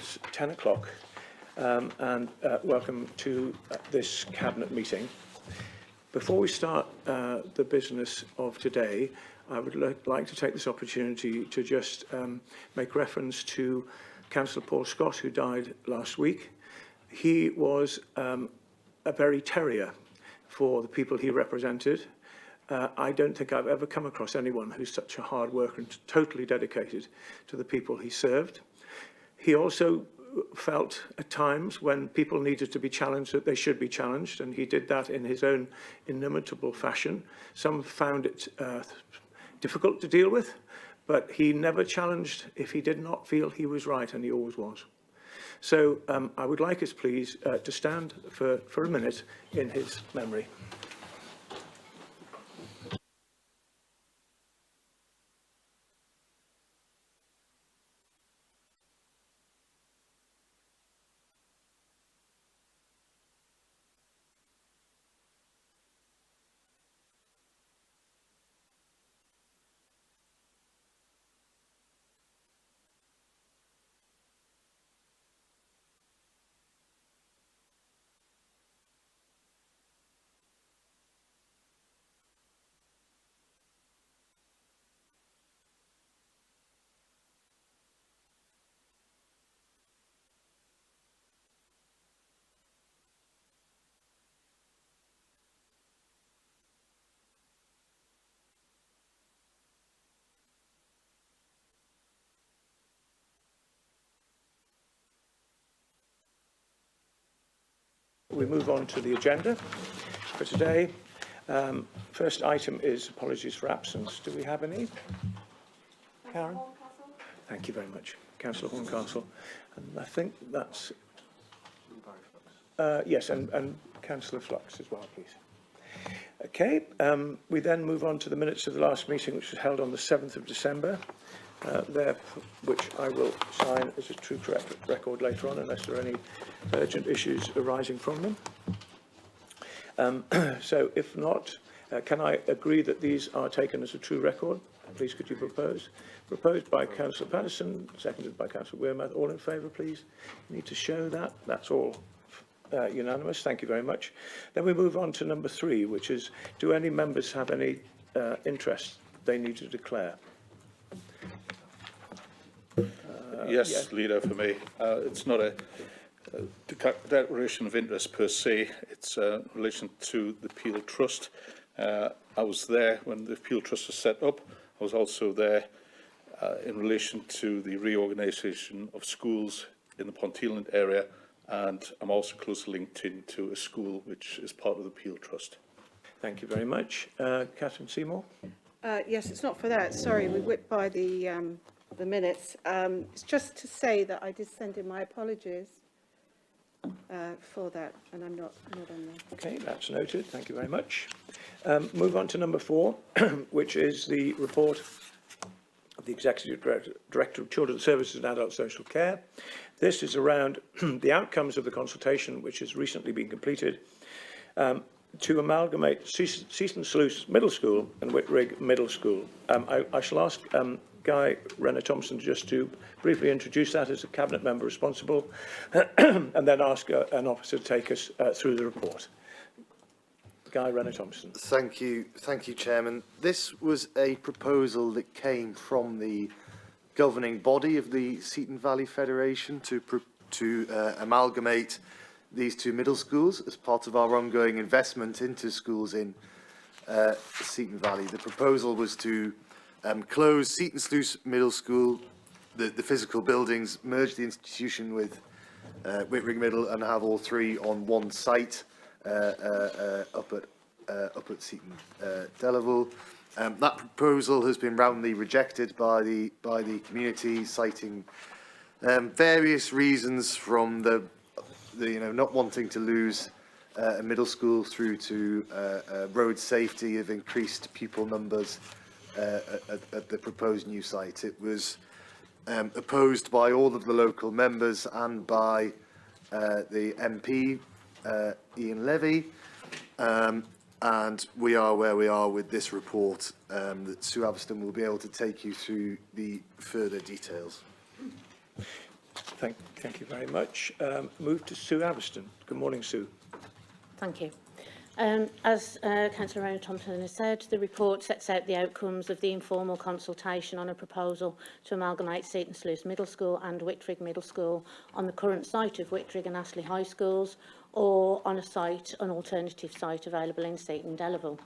It's 10 o'clock and welcome to this Cabinet meeting. Before we start the business of today, I would like to take this opportunity to just make reference to Councillor Paul Scott, who died last week. He was a very terrier for the people he represented. I don't think I've ever come across anyone who's such a hard worker and totally dedicated to the people he served. He also felt at times when people needed to be challenged that they should be challenged, and he did that in his own inimitable fashion. Some found it difficult to deal with, but he never challenged if he did not feel he was right, and he always was. So I would like us, please, to stand for a minute in his memory. We move on to the agenda for today. First item is apologies for absence. Do we have any? Karen? Thank you very much. Councillor Horncastle. And I think that's... yes, and Councillor Flux as well, please. Okay, we then move on to the minutes of the last meeting, which was held on the 7th of December. Which I will sign as a true correct record later on, unless there are any urgent issues arising from them. So if not, can I agree that these are taken as a true record? Please, could you propose? Proposed by Councillor Patterson, seconded by Councillor Wearmouth. All in favour, please? You need to show that. That's all unanimous. Thank you very much. Then we move on to number 3, which is, do any members have any interest they need to declare? Yes, Leader, for me. It's not a declaration of interest per se. It's in relation to the Peel Trust. I was there when the Peel Trust was set up. I was also there in relation to the reorganisation of schools in the Ponteland area, and I'm also closely linked into a school which is part of the Peel Trust. Thank you very much. Catherine Seymour? Yes, it's not for that. Sorry, we whipped by the minutes. It's just to say that I did send in my apologies for that, and I'm not on there. Okay, that's noted. Thank you very much. Move on to number 4, which is the report of the Executive Director of Children's Services and Adult Social Care. This is around the outcomes of the consultation, which has recently been completed, to amalgamate Seaton Sluice Middle School and Whitrig Middle School. I shall ask Guy Renner-Thompson just to briefly introduce that as a Cabinet member responsible, and then ask an officer to take us through the report. Guy Renner-Thompson. Thank you, Chairman. This was a proposal that came from the governing body of the Seaton Valley Federation to amalgamate these two middle schools as part of our ongoing investment into schools in Seaton Valley. The proposal was to close Seaton Sluice Middle School, the physical buildings, merge the institution with Whitrig Middle, and have all three on one site up at Seaton Delaval. That proposal has been roundly rejected by the community, citing various reasons, from the not wanting to lose a middle school through to road safety of increased pupil numbers at the proposed new site. It was opposed by all of the local members and by the MP, Ian Levy, and we are where we are with this report. That Sue Aviston will be able to take you through the further details. Thank you very much. Move to Sue Aviston. Good morning, Sue. Thank you. As Councillor Rowan Thompson has said, the report sets out the outcomes of the informal consultation on a proposal to amalgamate Seton Sluice Middle School and Whittrigg Middle School on the current site of Whittrigg and Astley High Schools, or on an alternative site available in Seton Delaval.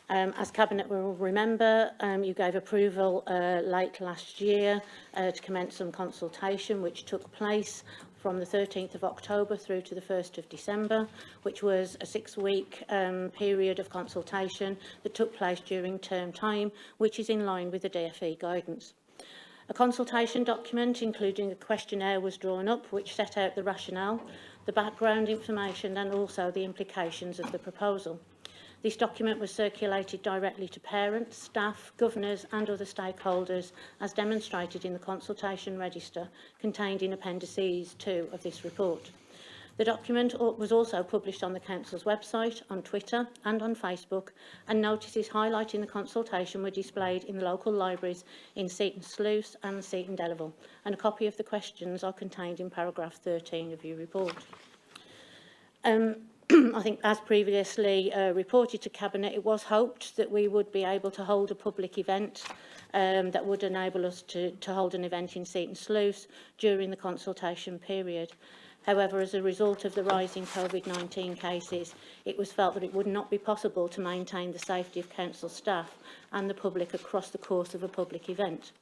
As Cabinet will remember, you gave approval late last year to commence some consultation, which took place from the 13th of October through to the 1st of December, which was a 6-week period of consultation that took place during term time, which is in line with the DFE guidance. A consultation document, including a questionnaire, was drawn up, which set out the rationale, the background information and also the implications of the proposal. This document was circulated directly to parents, staff, governors and other stakeholders, as demonstrated in the consultation register contained in Appendices 2 of this report. The document was also published on the Council's website, on Twitter and on Facebook, and notices highlighting the consultation were displayed in the local libraries in Seton Sluice and Seton Delaval, and a copy of the questions are contained in paragraph 13 of your report. I think, as previously reported to Cabinet, it was hoped that we would be able to hold a public event that would enable us to hold an event in Seton Sluice during the consultation period. However, as a result of the rising COVID-19 cases, it was felt that it would not be possible to maintain the safety of council staff and the public across the course of a public event.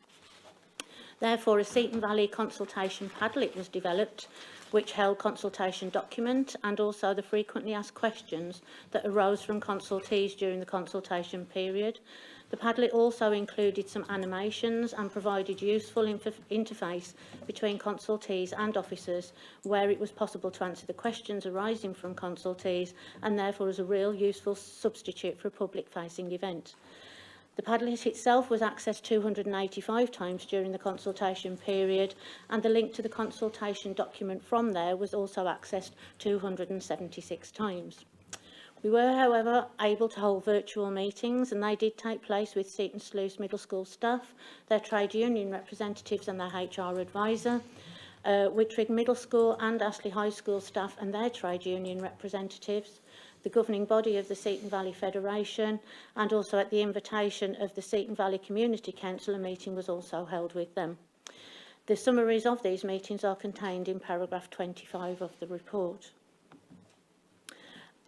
Therefore, a Seton Valley consultation Padlet was developed, which held consultation document and also the frequently asked questions that arose from consultees during the consultation period. The Padlet also included some animations and provided useful interface between consultees and officers, where it was possible to answer the questions arising from consultees, and therefore as a real useful substitute for a public-facing event. The Padlet itself was accessed 285 times during the consultation period, and the link to the consultation document from there was also accessed 276 times. We were, however, able to hold virtual meetings, and they did take place with Seton Sluice Middle School staff, their trade union representatives and their HR advisor, Whittrigg Middle School and Astley High School staff and their trade union representatives, the governing body of the Seton Valley Federation, and also at the invitation of the Seton Valley Community Council, a meeting was also held with them. The summaries of these meetings are contained in paragraph 25 of the report.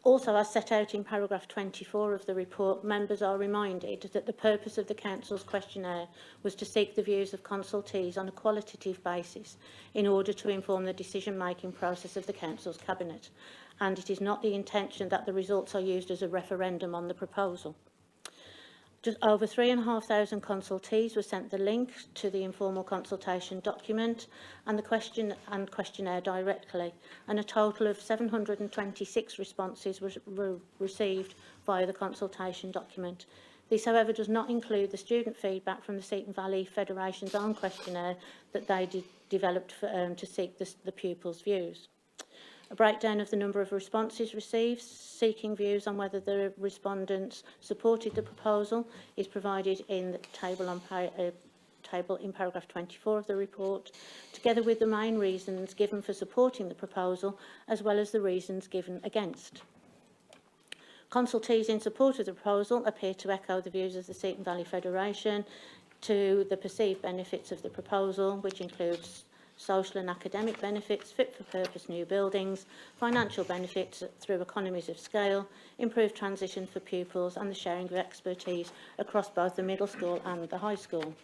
Also, as set out in paragraph 24 of the report, members are reminded that the purpose of the Council's questionnaire was to seek the views of consultees on a qualitative basis in order to inform the decision-making process of the Council's Cabinet, and it is not the intention that the results are used as a referendum on the proposal. Just over 3,500 consultees were sent the link to the informal consultation document and the questionnaire directly, and a total of 726 responses were received via the consultation document. This, however, does not include the student feedback from the Seton Valley Federation's own questionnaire that they developed to seek the pupils' views. A breakdown of the number of responses received, seeking views on whether the respondents supported the proposal, is provided in the table in paragraph 24 of the report, together with the main reasons given for supporting the proposal, as well as the reasons given against. Consultees in support of the proposal appear to echo the views of the Seton Valley Federation to the perceived benefits of the proposal, which includes social and academic benefits, fit-for-purpose new buildings, financial benefits through economies of scale, improved transition for pupils and the sharing of expertise across both the middle school and the high school.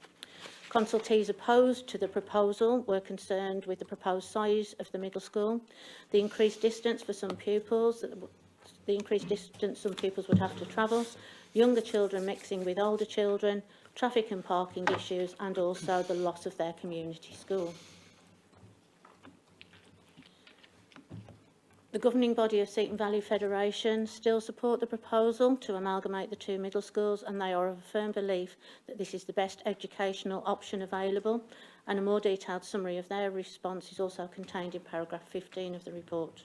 Consultees opposed to the proposal were concerned with the proposed size of the middle school, the increased distance for some pupils, some pupils would have to travel, younger children mixing with older children, traffic and parking issues, and also the loss of their community school. The governing body of Seton Valley Federation still support the proposal to amalgamate the two middle schools, and they are of a firm belief that this is the best educational option available, and a more detailed summary of their response is also contained in paragraph 15 of the report.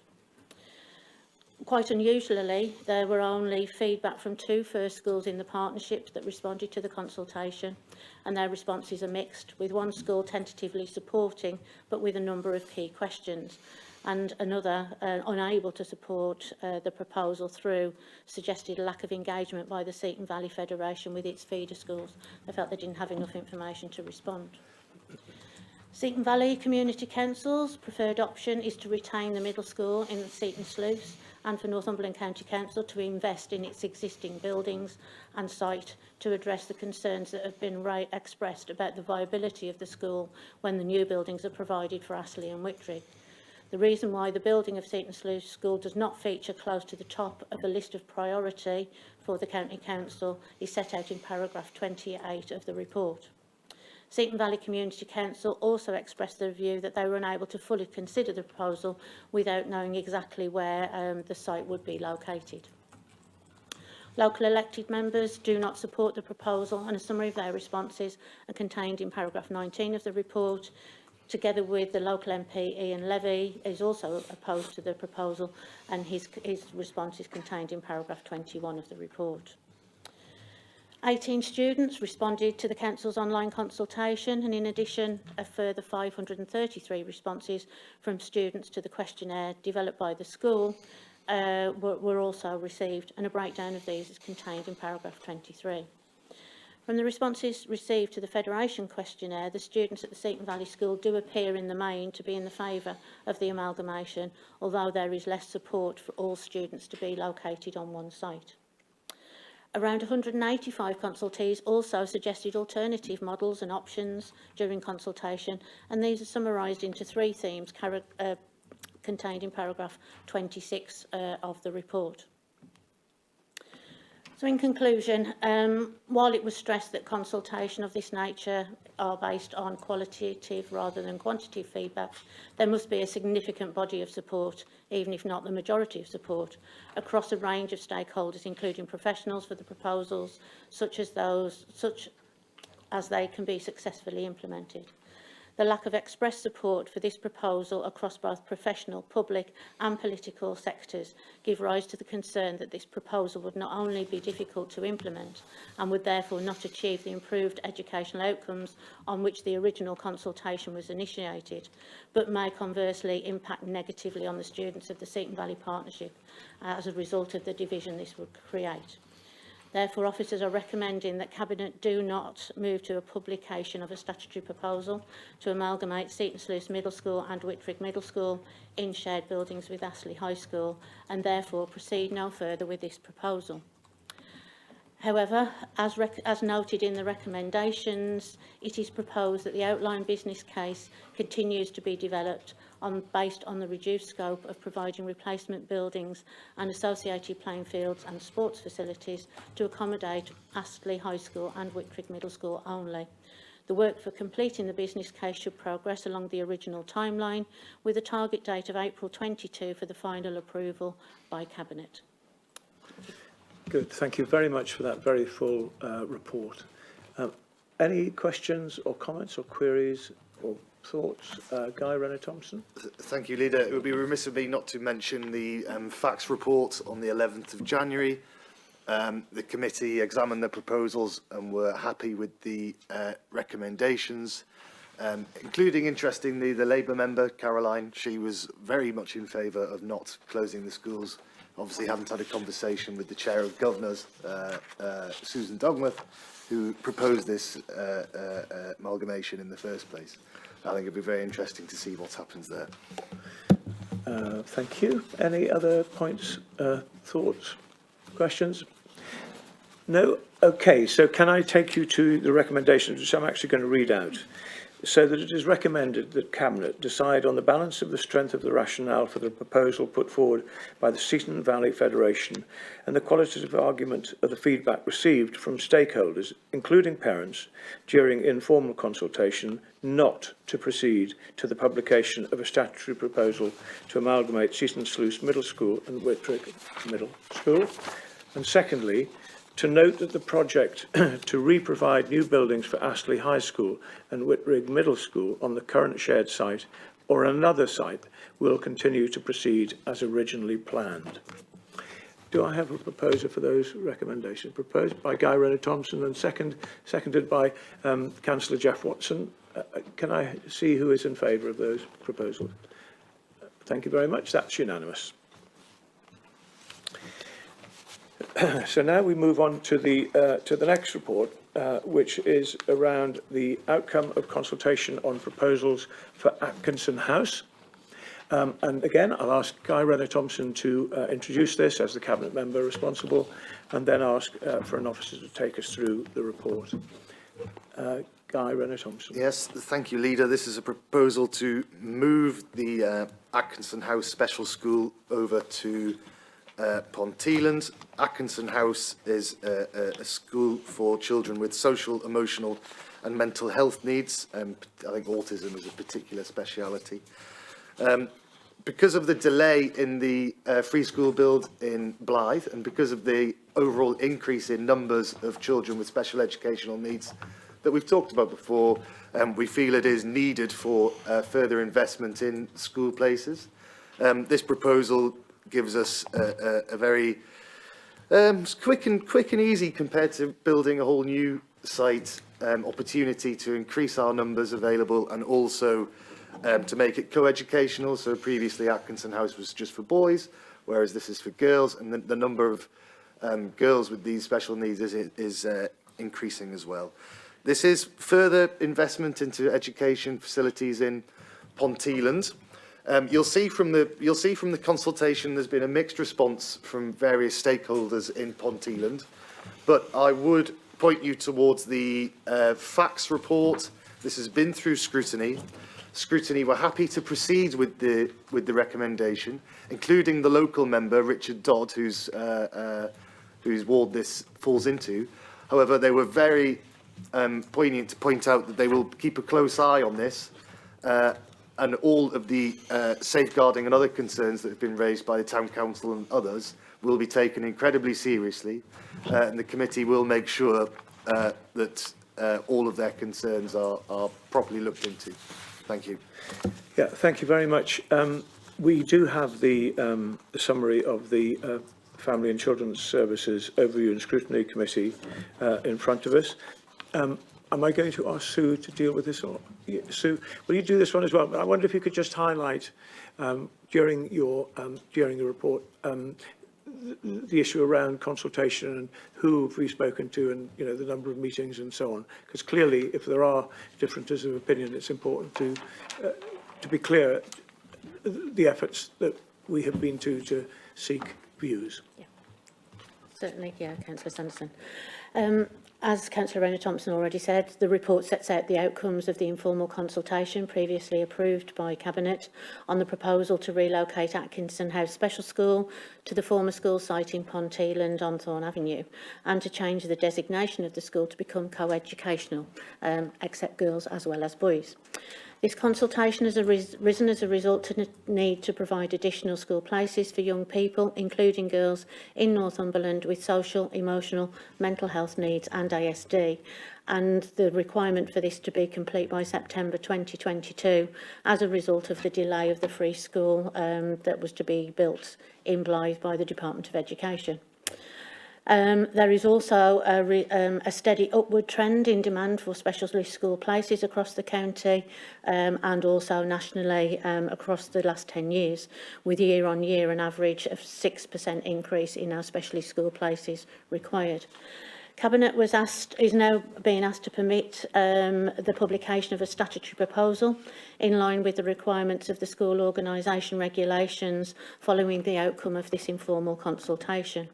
Quite unusually, there were only feedback from 2 first schools in the partnership that responded to the consultation, and their responses are mixed, with one school tentatively supporting, but with a number of key questions, and another unable to support the proposal through suggested lack of engagement by the Seaton Valley Federation with its feeder schools. They felt they didn't have enough information to respond. Seaton Valley Community Council's preferred option is to retain the middle school in Seaton Sluice, and for Northumberland County Council to invest in its existing buildings and site to address the concerns that have been expressed about the viability of the school when the new buildings are provided for Astley and Whittrigg. The reason why the building of Seaton Sluice School does not feature close to the top of a list of priority for the County Council is set out in paragraph 28 of the report. Seaton Valley Community Council also expressed their view that they were unable to fully consider the proposal without knowing exactly where the site would be located. Local elected members do not support the proposal, and a summary of their responses are contained in paragraph 19 of the report. Together with the local MP Ian Levy is also opposed to the proposal, and his response is contained in paragraph 21 of the report. 18 students responded to the Council's online consultation, and in addition, a further 533 responses from students to the questionnaire developed by the school were also received, and a breakdown of these is contained in paragraph 23. From the responses received to the Federation questionnaire, the students at the Seaton Valley School do appear in the main to be in the favour of the amalgamation, although there is less support for all students to be located on one site. Around 185 consultees also suggested alternative models and options during consultation, and these are summarised into 3 themes contained in paragraph 26 of the report. So in conclusion, while it was stressed that consultation of this nature are based on qualitative rather than quantitative feedback, there must be a significant body of support, even if not the majority of support, across a range of stakeholders, including professionals for the proposals, such as they can be successfully implemented. The lack of express support for this proposal across both professional, public and political sectors give rise to the concern that this proposal would not only be difficult to implement and would therefore not achieve the improved educational outcomes on which the original consultation was initiated, but may conversely impact negatively on the students of the Seaton Valley Partnership as a result of the division this would create. Therefore, officers are recommending that Cabinet do not move to a publication of a statutory proposal to amalgamate Seaton Sluice Middle School and Whittrigg Middle School in shared buildings with Astley High School, and therefore proceed no further with this proposal. However, as noted in the recommendations, it is proposed that the outline business case continues to be developed based on the reduced scope of providing replacement buildings and associated playing fields and sports facilities to accommodate Astley High School and Whittrigg Middle School only. The work for completing the business case should progress along the original timeline, with a target date of April 22 for the final approval by Cabinet. Good. Thank you very much for that very full report. Any questions or comments or queries or thoughts? Guy Renner-Thompson? Thank you, Leader. It would be remiss of me not to mention the facts report on the 11th of January. The committee examined the proposals and were happy with the recommendations, including, interestingly, the Labour member, Caroline. She was very much in favour of not closing the schools. Obviously, haven't had a conversation with the Chair of Governors, Susan Dogworth, who proposed this amalgamation in the first place. I think it'd be very interesting to see what happens there. Thank you. Any other points, thoughts, questions? No? Okay, so can I take you to the recommendations, which I'm actually going to read out? So that it is recommended that Cabinet decide on the balance of the strength of the rationale for the proposal put forward by the Seaton Valley Federation and the qualitative argument of the feedback received from stakeholders, including parents, during informal consultation, not to proceed to the publication of a statutory proposal to amalgamate Seaton Sluice Middle School and Whittrigg Middle School. And secondly, to note that the project to re-provide new buildings for Astley High School and Whittrigg Middle School on the current shared site or another site will continue to proceed as originally planned. Do I have a proposer for those recommendations? Proposed by Guy Renner-Thompson and seconded by Councillor Jeff Watson. Can I see who is in favour of those proposals? Thank you very much. That's unanimous. So now we move on to the next report, which is around the outcome of consultation on proposals for Atkinson House. And again, I'll ask Guy Renner-Thompson to introduce this as the Cabinet member responsible, and then ask for an officer to take us through the report. Guy Renner-Thompson. Yes, thank you, Leader. This is a proposal to move the Atkinson House Special School over to Ponteland. Atkinson House is a school for children with social, emotional and mental health needs. I think autism is a particular speciality. Because of the delay in the free school build in Blythe, and because of the overall increase in numbers of children with special educational needs that we've talked about before, we feel it is needed for further investment in school places. This proposal gives us a very quick and easy, compared to building a whole new site, opportunity to increase our numbers available, and also to make it co-educational. So previously Atkinson House was just for boys, whereas this is for girls, and the number of girls with these special needs is increasing as well. This is further investment into education facilities in Ponteland. You'll see from the consultation there's been a mixed response from various stakeholders in Ponteland, but I would point you towards the facts report. This has been through scrutiny. We're happy to proceed with the recommendation, including the local member Richard Dodd, whose ward this falls into. However, they were very poignant to point out that they will keep a close eye on this, and all of the safeguarding and other concerns that have been raised by the Town Council and others will be taken incredibly seriously, and the committee will make sure that all of their concerns are properly looked into. Thank you. Yeah, thank you very much. We do have the summary of the Family and Children's Services Overview and Scrutiny Committee in front of us. Am I going to ask Sue to deal with this? Or Sue, will you do this one as well? I wonder if you could just highlight during the report the issue around consultation and who have we spoken to, and the number of meetings and so on. Because clearly, if there are differences of opinion, it's important to be clear the efforts that we have been to seek views. Yeah. Certainly, yeah, Councillor Sanderson. As Councillor Renner-Thompson already said, the report sets out the outcomes of the informal consultation previously approved by Cabinet on the proposal to relocate Atkinson House Special School to the former school site in Ponteland on Thorn Avenue, and to change the designation of the school to become co-educational, except girls as well as boys. This consultation has arisen as a result of the need to provide additional school places for young people, including girls in Northumberland with social, emotional, mental health needs and ASD, and the requirement for this to be complete by September 2022 as a result of the delay of the free school that was to be built in Blythe by the Department of Education. There is also a steady upward trend in demand for specialist school places across the county and also nationally across the last 10 years, with year on year an average of 6% increase in our specialist school places required. Cabinet is now being asked to permit the publication of a statutory proposal in line with the requirements of the school organisation regulations following the outcome of this informal consultation.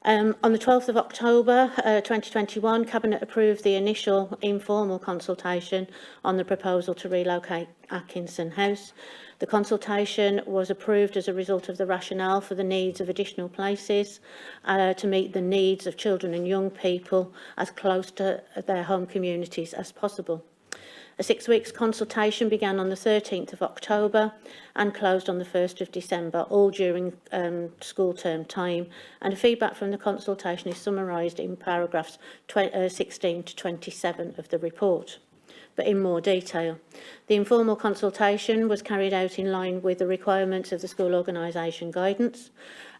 On the 12th of October 2021, Cabinet approved the initial informal consultation on the proposal to relocate Atkinson House. The consultation was approved as a result of the rationale for the needs of additional places to meet the needs of children and young people as close to their home communities as possible. A 6-week consultation began on the 13th of October and closed on the 1st of December, all during school term time, and feedback from the consultation is summarised in paragraphs 16 to 27 of the report. But in more detail, the informal consultation was carried out in line with the requirements of the school organisation guidance,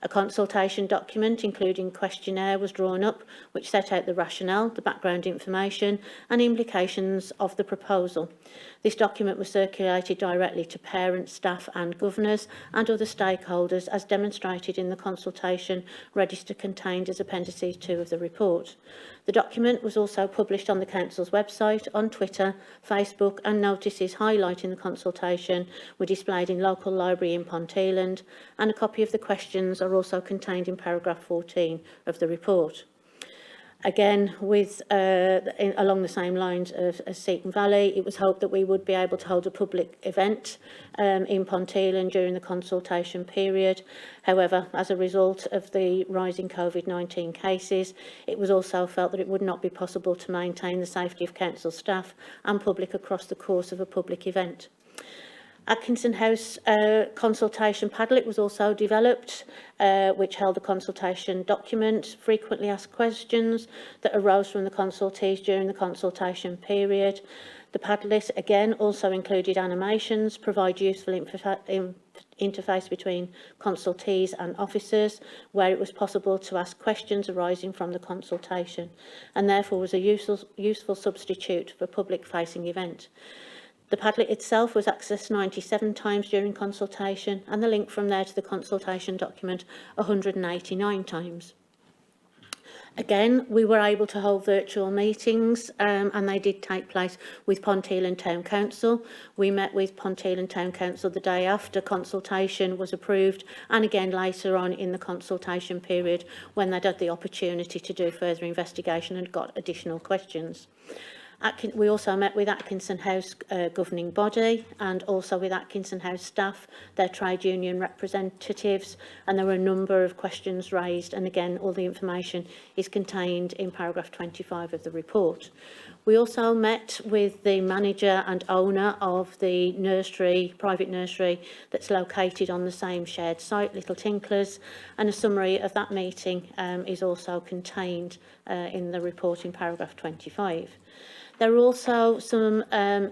A consultation document, including questionnaire, was drawn up, which set out the rationale, the background information and implications of the proposal. This document was circulated directly to parents, staff and governors and other stakeholders, as demonstrated in the consultation register contained as Appendices 2 of the report. The document was also published on the Council's website, on Twitter, Facebook, and notices highlighting the consultation were displayed in local library in Ponteland, and a copy of the questions are also contained in paragraph 14 of the report. Again, along the same lines as Seaton Valley, it was hoped that we would be able to hold a public event in Ponteland during the consultation period. However, as a result of the rising COVID-19 cases, it was also felt that it would not be possible to maintain the safety of council staff and public across the course of a public event. Atkinson House consultation Padlet was also developed, which held a consultation document, frequently asked questions that arose from the consultees during the consultation period. The Padlet, again, also included animations, provide useful interface between consultees and officers, where it was possible to ask questions arising from the consultation, and therefore was a useful substitute for a public-facing event. The Padlet itself was accessed 97 times during consultation, and the link from there to the consultation document 189 times. Again, we were able to hold virtual meetings, and they did take place with Ponteland Town Council. We met with Ponteland Town Council the day after consultation was approved, and again later on in the consultation period when they'd had the opportunity to do further investigation and got additional questions. We also met with Atkinson House governing body and also with Atkinson House staff, their trade union representatives, and there were a number of questions raised, and again all the information is contained in paragraph 25 of the report. We also met with the manager and owner of the nursery, private nursery that's located on the same shared site, Little Tinklers, and a summary of that meeting is also contained in the report in paragraph 25. There were also some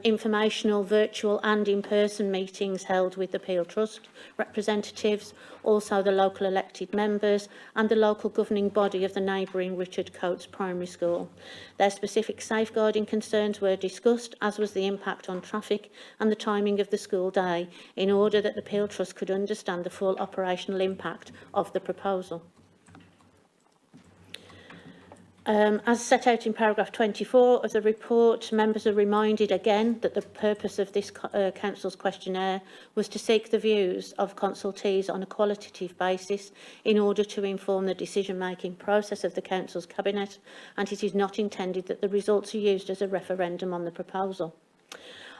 informational, virtual and in-person meetings held with the Peel Trust representatives, also the local elected members and the local governing body of the neighbouring Richard Coates Primary School. Their specific safeguarding concerns were discussed, as was the impact on traffic and the timing of the school day, in order that the Peel Trust could understand the full operational impact of the proposal. As set out in paragraph 24 of the report, members are reminded again that the purpose of this Council's questionnaire was to seek the views of consultees on a qualitative basis in order to inform the decision-making process of the Council's Cabinet, and it is not intended that the results are used as a referendum on the proposal.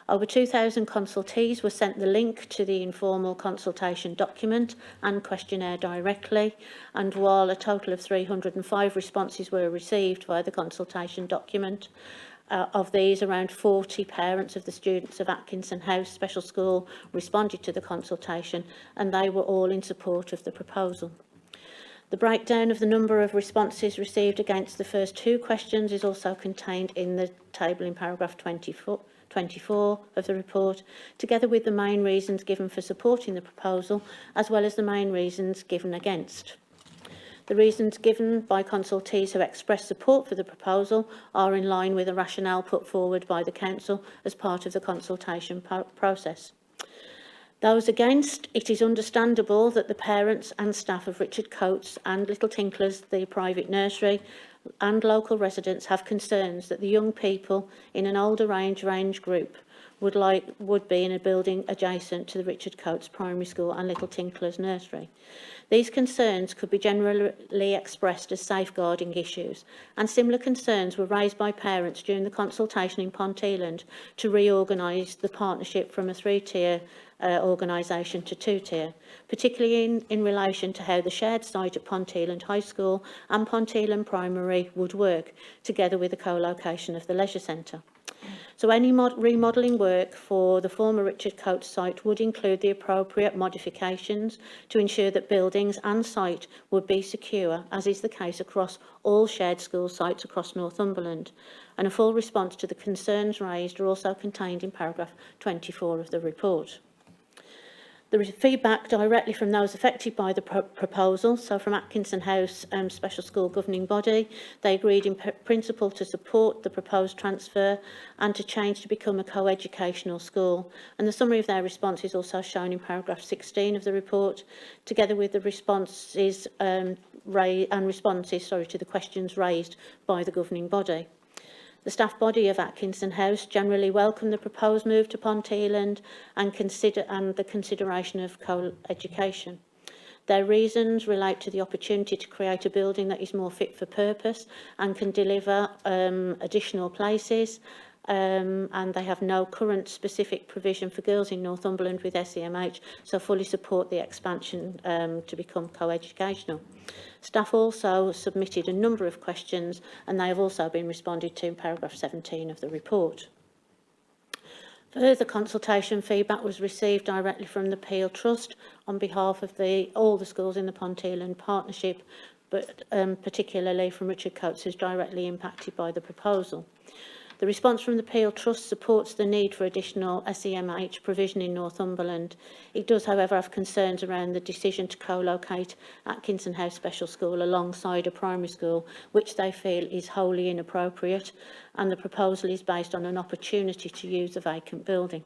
Over 2,000 consultees were sent the link to the informal consultation document and questionnaire directly, and while a total of 305 responses were received via the consultation document, of these, around 40 parents of the students of Atkinson House Special School responded to the consultation, and they were all in support of the proposal. The breakdown of the number of responses received against the first two questions is also contained in the table in paragraph 24 of the report, together with the main reasons given for supporting the proposal, as well as the main reasons given against. The reasons given by consultees who expressed support for the proposal are in line with the rationale put forward by the Council as part of the consultation process. Those against, it is understandable that the parents and staff of Richard Coates and Little Tinklers, the private nursery, and local residents have concerns that the young people in an older range group would be in a building adjacent to the Richard Coates Primary School and Little Tinklers Nursery. These concerns could be generally expressed as safeguarding issues, and similar concerns were raised by parents during the consultation in Ponteland to reorganise the partnership from a three-tier organisation to two-tier, particularly in relation to how the shared site at Ponteland High School and Ponteland Primary would work, together with the co-location of the leisure centre. So any remodelling work for the former Richard Coates site would include the appropriate modifications to ensure that buildings and site would be secure, as is the case across all shared school sites across Northumberland. And a full response to the concerns raised are also contained in paragraph 24 of the report. There is feedback directly from those affected by the proposal. So from Atkinson House Special School Governing Body, they agreed in principle to support the proposed transfer and to change to become a co-educational school. And the summary of their response is also shown in paragraph 16 of the report, together with the responses to the questions raised by the governing body. The staff body of Atkinson House generally welcome the proposed move to Ponteland and the consideration of co-education. Their reasons relate to the opportunity to create a building that is more fit for purpose and can deliver additional places, and they have no current specific provision for girls in Northumberland with SEMH, so fully support the expansion to become co-educational. Staff also submitted a number of questions, and they have also been responded to in paragraph 17 of the report. Further consultation feedback was received directly from the Peel Trust on behalf of all the schools in the Ponteland Partnership, but particularly from Richard Coates, who's directly impacted by the proposal. The response from the Peel Trust supports the need for additional SEMH provision in Northumberland. It does, however, have concerns around the decision to co-locate Atkinson House Special School alongside a primary school, which they feel is wholly inappropriate, and the proposal is based on an opportunity to use a vacant building.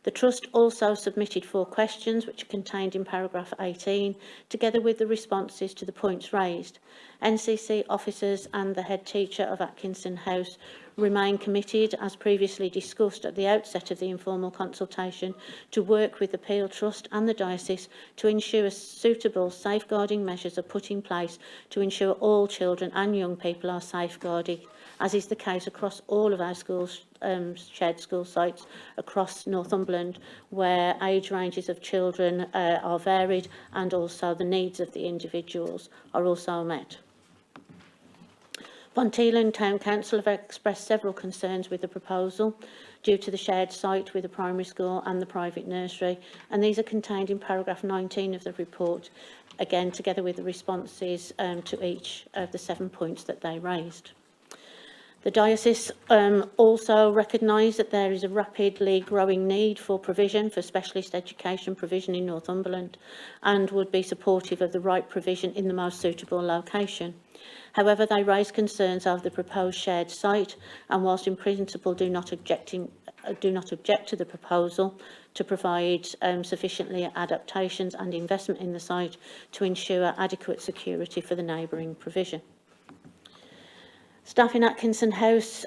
The Trust also submitted 4 questions, which are contained in paragraph 18, together with the responses to the points raised. NCC officers and the head teacher of Atkinson House remain committed, as previously discussed at the outset of the informal consultation, to work with the Peel Trust and the diocese to ensure suitable safeguarding measures are put in place to ensure all children and young people are safeguarded, as is the case across all of our schools, shared school sites across Northumberland, where age ranges of children are varied and also the needs of the individuals are also met. Ponteland Town Council have expressed several concerns with the proposal due to the shared site with the primary school and the private nursery, and these are contained in paragraph 19 of the report, again together with the responses to each of the 7 points that they raised. The diocese also recognise that there is a rapidly growing need for provision for specialist education provision in Northumberland and would be supportive of the right provision in the most suitable location. However, they raise concerns over the proposed shared site, and whilst in principle do not object to the proposal to provide sufficiently adaptations and investment in the site to ensure adequate security for the neighbouring provision. Staff in Atkinson House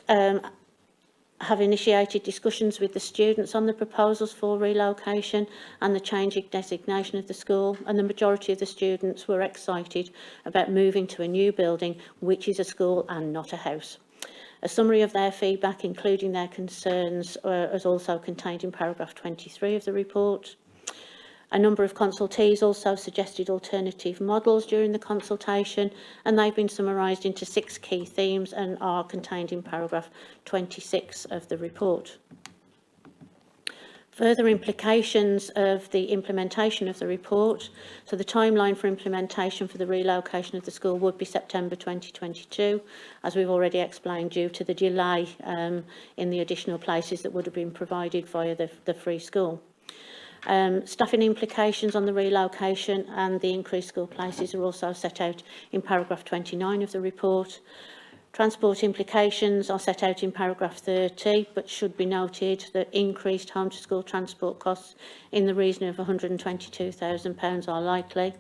have initiated discussions with the students on the proposals for relocation and the changing designation of the school, and the majority of the students were excited about moving to a new building, which is a school and not a house. A summary of their feedback, including their concerns, is also contained in paragraph 23 of the report. A number of consultees also suggested alternative models during the consultation, and they've been summarised into 6 key themes and are contained in paragraph 26 of the report. Further implications of the implementation of the report. So the timeline for implementation for the relocation of the school would be September 2022, as we've already explained, due to the delay in the additional places that would have been provided via the free school. Staffing implications on the relocation and the increased school places are also set out in paragraph 29 of the report. Transport implications are set out in paragraph 30, but should be noted that increased home to school transport costs in the region of £122,000 are likely.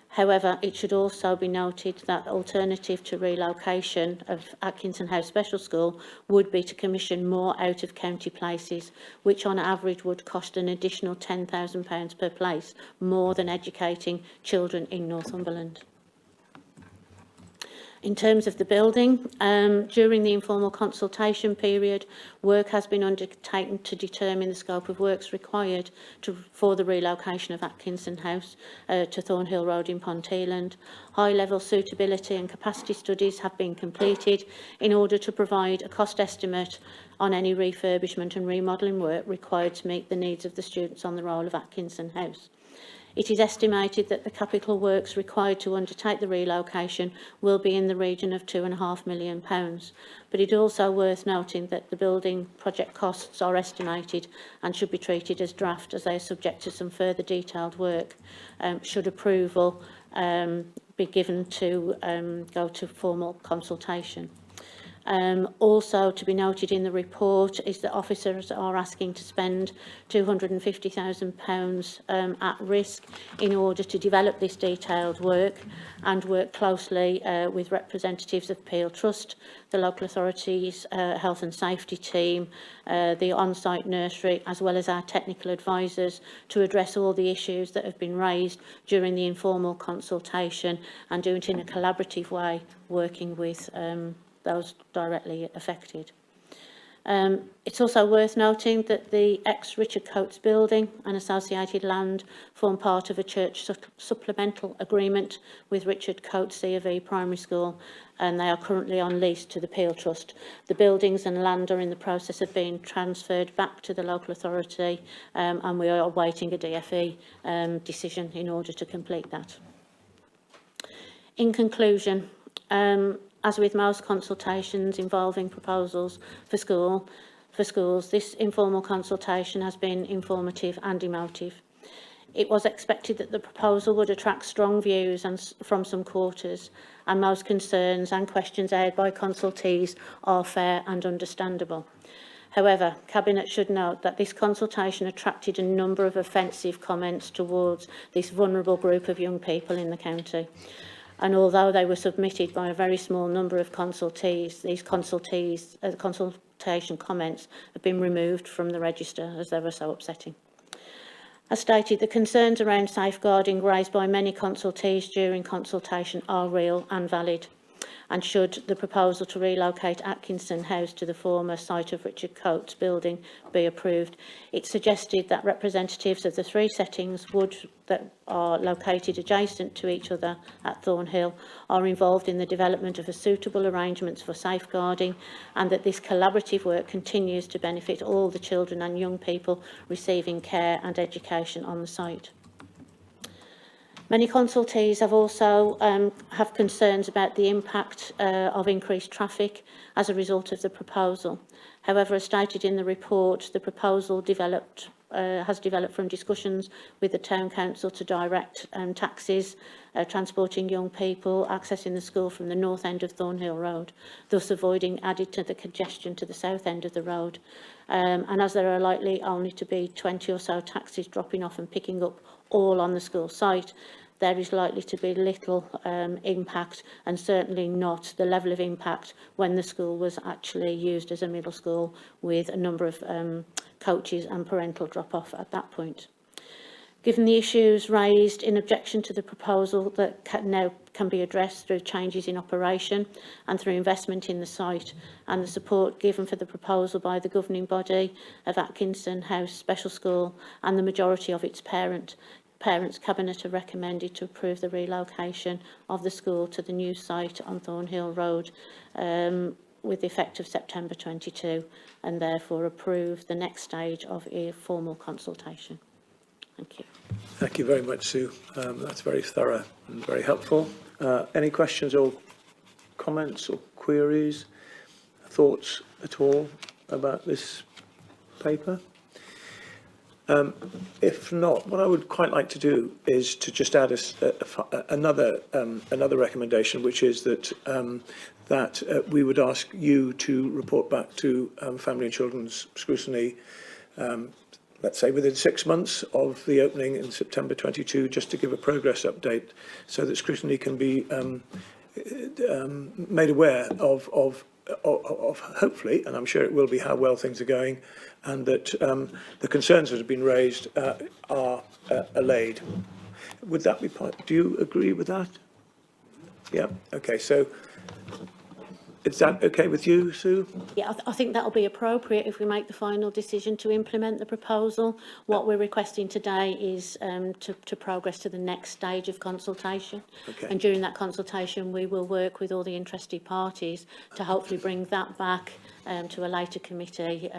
However, it should also be noted that alternative to relocation of Atkinson House Special School would be to commission more out-of-county places, which on average would cost an additional £10,000 per place, more than educating children in Northumberland. In terms of the building, during the informal consultation period, work has been undertaken to determine the scope of works required for the relocation of Atkinson House to Thornhill Road in Ponteland. High-level suitability and capacity studies have been completed in order to provide a cost estimate on any refurbishment and remodelling work required to meet the needs of the students on the roll of Atkinson House. It is estimated that the capital works required to undertake the relocation will be in the region of £2.5 million, but it is also worth noting that the building project costs are estimated and should be treated as draft, as they are subject to some further detailed work, should approval be given to go to formal consultation. Also to be noted in the report is that officers are asking to spend £250,000 at risk in order to develop this detailed work and work closely with representatives of Peel Trust, the local authorities, health and safety team, the on-site nursery, as well as our technical advisors, to address all the issues that have been raised during the informal consultation and do it in a collaborative way, working with those directly affected. It's also worth noting that the ex-Richard Coates building and associated land form part of a church supplemental agreement with Richard Coates C of E Primary School, and they are currently on lease to the Peel Trust. The buildings and land are in the process of being transferred back to the local authority, and we are awaiting a DFE decision in order to complete that. In conclusion, as with most consultations involving proposals for schools, this informal consultation has been informative and emotive. It was expected that the proposal would attract strong views from some quarters, and most concerns and questions aired by consultees are fair and understandable. However, Cabinet should note that this consultation attracted a number of offensive comments towards this vulnerable group of young people in the county. And although they were submitted by a very small number of consultees, these consultation comments have been removed from the register as they were so upsetting. As stated, the concerns around safeguarding raised by many consultees during consultation are real and valid. And should the proposal to relocate Atkinson House to the former site of Richard Coates building be approved, it suggested that representatives of the three settings that are located adjacent to each other at Thornhill are involved in the development of a suitable arrangements for safeguarding, and that this collaborative work continues to benefit all the children and young people receiving care and education on the site. Many consultees have also have concerns about the impact of increased traffic as a result of the proposal. However, as stated in the report, the proposal has developed from discussions with the Town Council to direct taxis transporting young people accessing the school from the north end of Thornhill Road, thus avoiding added to the congestion to the south end of the road. And as there are likely only to be 20 or so taxis dropping off and picking up all on the school site, there is likely to be little impact, and certainly not the level of impact when the school was actually used as a middle school with a number of coaches and parental drop-off at that point. Given the issues raised in objection to the proposal that now can be addressed through changes in operation and through investment in the site, and the support given for the proposal by the governing body of Atkinson House Special School and the majority of its parents, Cabinet have recommended to approve the relocation of the school to the new site on Thornhill Road with the effect of September 22, and therefore approve the next stage of a formal consultation. Thank you. Thank you very much, Sue. That's very thorough and very helpful. Any questions or comments or queries, thoughts at all about this paper? If not, what I would quite like to do is to just add another recommendation, which is that we would ask you to report back to Family and Children's Scrutiny, let's say within 6 months of the opening in September 22, just to give a progress update, so that Scrutiny can be made aware of hopefully, and I'm sure it will be, how well things are going, and that the concerns that have been raised are allayed. Would that be part? Do you agree with that? Yeah. Okay. So Is that okay with you, Sue? Yeah, I think that'll be appropriate if we make the final decision to implement the proposal. What we're requesting today is to progress to the next stage of consultation. Okay. And during that consultation, we will work with all the interested parties to hopefully bring that back to a later committee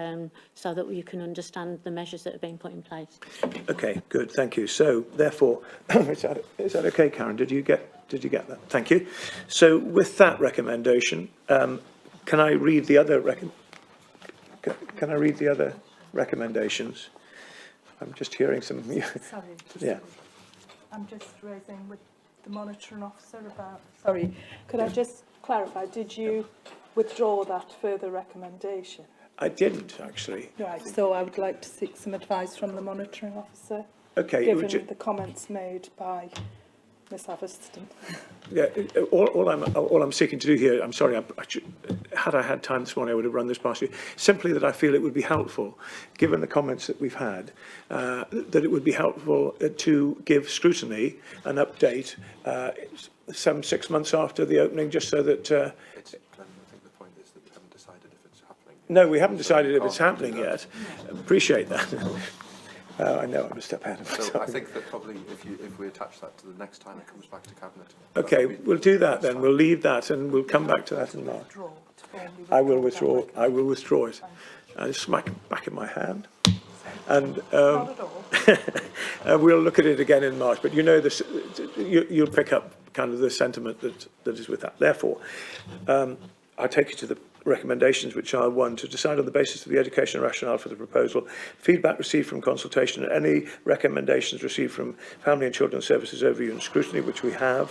so that you can understand the measures that have been put in place. Okay, good, thank you. So therefore, is that okay, Karen? Did you get that? Thank you. So with that recommendation, can I read the other recommendations? I'm just hearing some. Sorry, Yeah. I'm just raising with the monitoring officer about, sorry, could I just clarify, did you withdraw that further recommendation? I didn't actually. Right, so I would like to seek some advice from the monitoring officer, Okay. given the comments made by Miss Haverston. Yeah, all I'm seeking to do here, I'm sorry, had I had time this morning, I would have run this past you. Simply that I feel it would be helpful, given the comments that we've had, that it would be helpful to give scrutiny an update some 6 months after the opening, just so that. Glenn, I think the point is that we haven't decided if it's happening. No, we haven't decided if it's happening yet. Appreciate that. I know I'm a step ahead of myself. So I think that probably if we attach that to the next time it comes back to Cabinet. Okay, we'll do that then. We'll leave that and we'll come back to that in March. I will withdraw it. I smack it back in my hand. And Not at all. we'll look at it again in March. But you know this, you'll pick up kind of the sentiment that is with that. Therefore, I take you to the recommendations, which are: 1, to decide on the basis of the educational rationale for the proposal, feedback received from consultation, and any recommendations received from Family and Children's Services overview and scrutiny, which we have,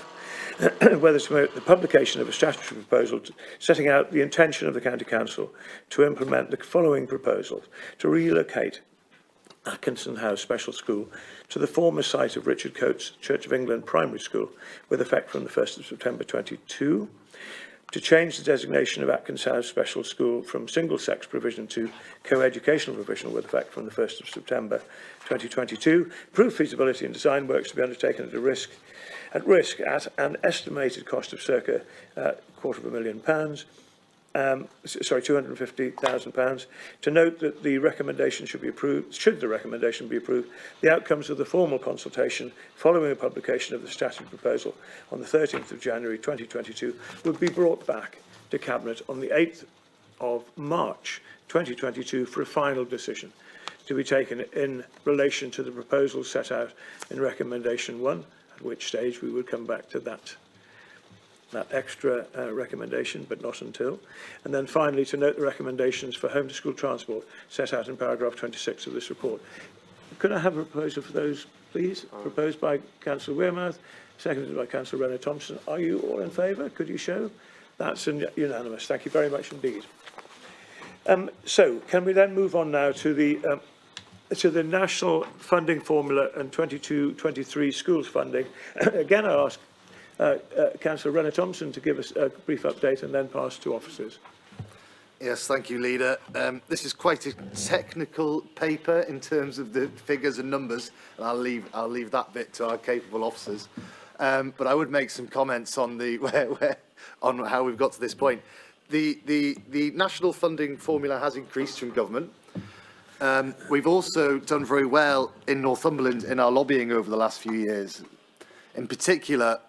whether to promote the publication of a statutory proposal setting out the intention of the County Council to implement the following proposals: to relocate Atkinson House Special School to the former site of Richard Coates Church of England Primary School, with effect from the 1st of September 22. To change the designation of Atkinson House Special School from single-sex provision to co-educational provision, with effect from the 1st of September 2022. Prove feasibility and design works to be undertaken at risk at an estimated cost of circa £250,000. £250,000, to note that the recommendation should be approved, should the recommendation be approved, the outcomes of the formal consultation following the publication of the statutory proposal on the 13th of January 2022 would be brought back to Cabinet on the 8th of March 2022 for a final decision to be taken in relation to the proposals set out in recommendation 1, at which stage we would come back to that extra recommendation, but not until. And then finally, to note the recommendations for home to school transport set out in paragraph 26 of this report. Could I have a proposal for those, please? Proposed by Councillor Wearmouth, seconded by Councillor Renner-Thompson. Are you all in favour? Could you show? That's unanimous. Thank you very much indeed. So, can we then move on now to the national funding formula and 22-23 schools funding? Again, I ask Councillor Renner-Thompson to give us a brief update and then pass to officers. Yes, thank you, Leader. This is quite a technical paper in terms of the figures and numbers, and I'll leave that bit to our capable officers. But I would make some comments on on how we've got to this point. The national funding formula has increased from government. We've also done very well in Northumberland in our lobbying over the last few years, in particular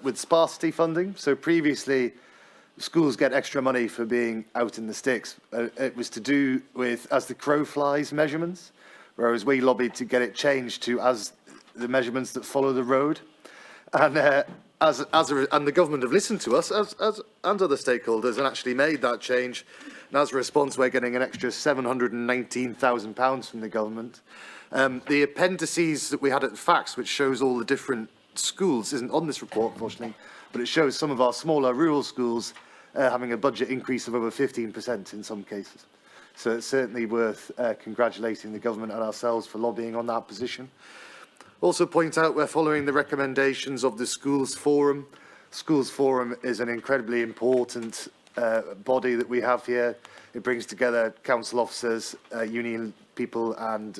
with sparsity funding. So previously, schools get extra money for being out in the sticks. It was to do with as the crow flies measurements, whereas we lobbied to get it changed to as the measurements that follow the road. And and the government have listened to us and other stakeholders and actually made that change. And as a response, we're getting an extra £719,000 from the government. The appendices that we had at the facts, which shows all the different schools, isn't on this report, unfortunately, but it shows some of our smaller rural schools having a budget increase of over 15% in some cases. So it's certainly worth congratulating the government and ourselves for lobbying on that position. Also point out we're following the recommendations of the Schools Forum. Schools Forum is an incredibly important body that we have here. It brings together council officers, union people and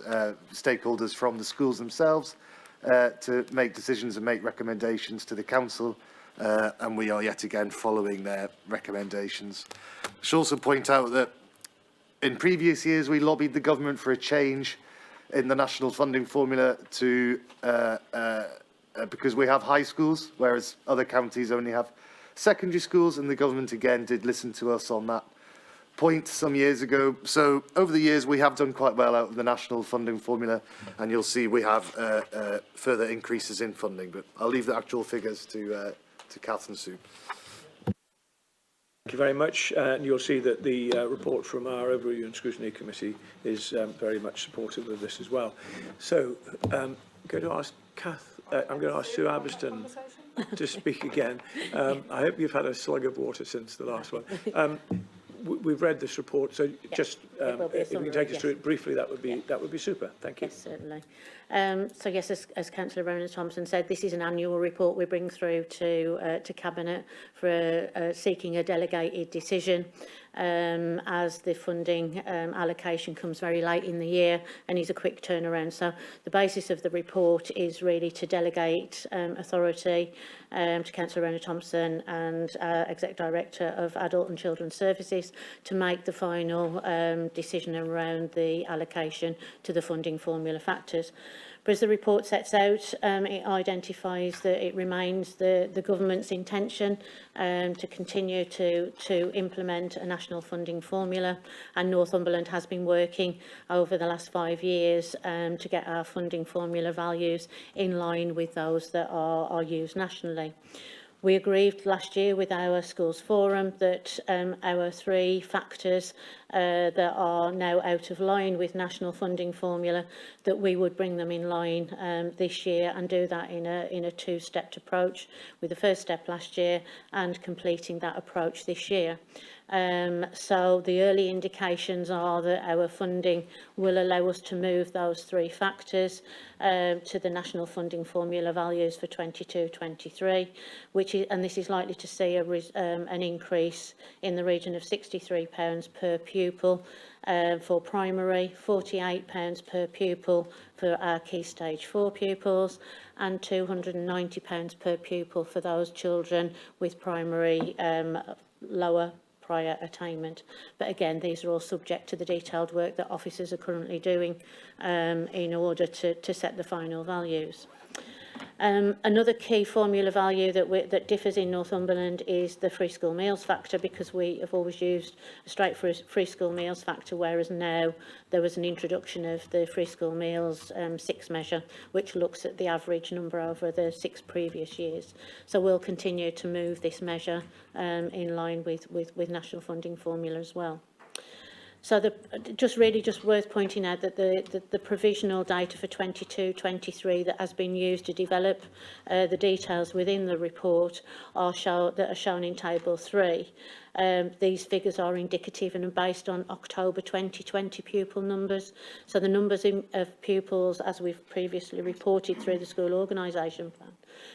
stakeholders from the schools themselves to make decisions and make recommendations to the council and we are yet again following their recommendations. I should also point out that in previous years we lobbied the government for a change in the national funding formula to because we have high schools, whereas other counties only have secondary schools, and the government again did listen to us on that point some years ago. So over the years we have done quite well out of the national funding formula, and you'll see we have further increases in funding, but I'll leave the actual figures to Kath and Sue. Thank you very much. And you'll see that the report from our Overview and Scrutiny Committee is very much supportive of this as well. So I'm going to ask Kath, I'm going to ask Sue Abberston to speak again. I hope you've had a slug of water since the last one. We've read this report, so just if you can take us through it briefly, that would be super. Thank you. Yes, certainly. So yes, as Councillor Rona-Thompson said, this is an annual report we bring through to Cabinet for seeking a delegated decision, as the funding allocation comes very late in the year and is a quick turnaround. So the basis of the report is really to delegate authority to Councillor Rona-Thompson and Exec Director of Adult and Children's Services to make the final decision around the allocation to the funding formula factors. But as the report sets out, it identifies that it remains the government's intention to continue to implement a national funding formula, and Northumberland has been working over the last 5 years to get our funding formula values in line with those that are used nationally. We agreed last year with our Schools Forum that our 3 factors that are now out of line with national funding formula, that we would bring them in line this year, and do that in a 2-stepped approach, with the first step last year and completing that approach this year. So the early indications are that our funding will allow us to move those 3 factors to the national funding formula values for 22-23, and this is likely to see an increase in the region of £63 per pupil for primary, £48 per pupil for our Key Stage 4 pupils, and £290 per pupil for those children with primary lower prior attainment. But again, these are all subject to the detailed work that officers are currently doing in order to set the final values. Another key formula value that differs in Northumberland is the free school meals factor, because we have always used a straight free school meals factor, whereas now there was an introduction of the free school meals 6 measure, which looks at the average number over the 6 previous years. So we'll continue to move this measure in line with national funding formula as well. So just worth pointing out that the provisional data for 22-23 that has been used to develop the details within the report that are shown in Table 3. These figures are indicative and are based on October 2020 pupil numbers. So the numbers of pupils, as we've previously reported through the school organisation plan,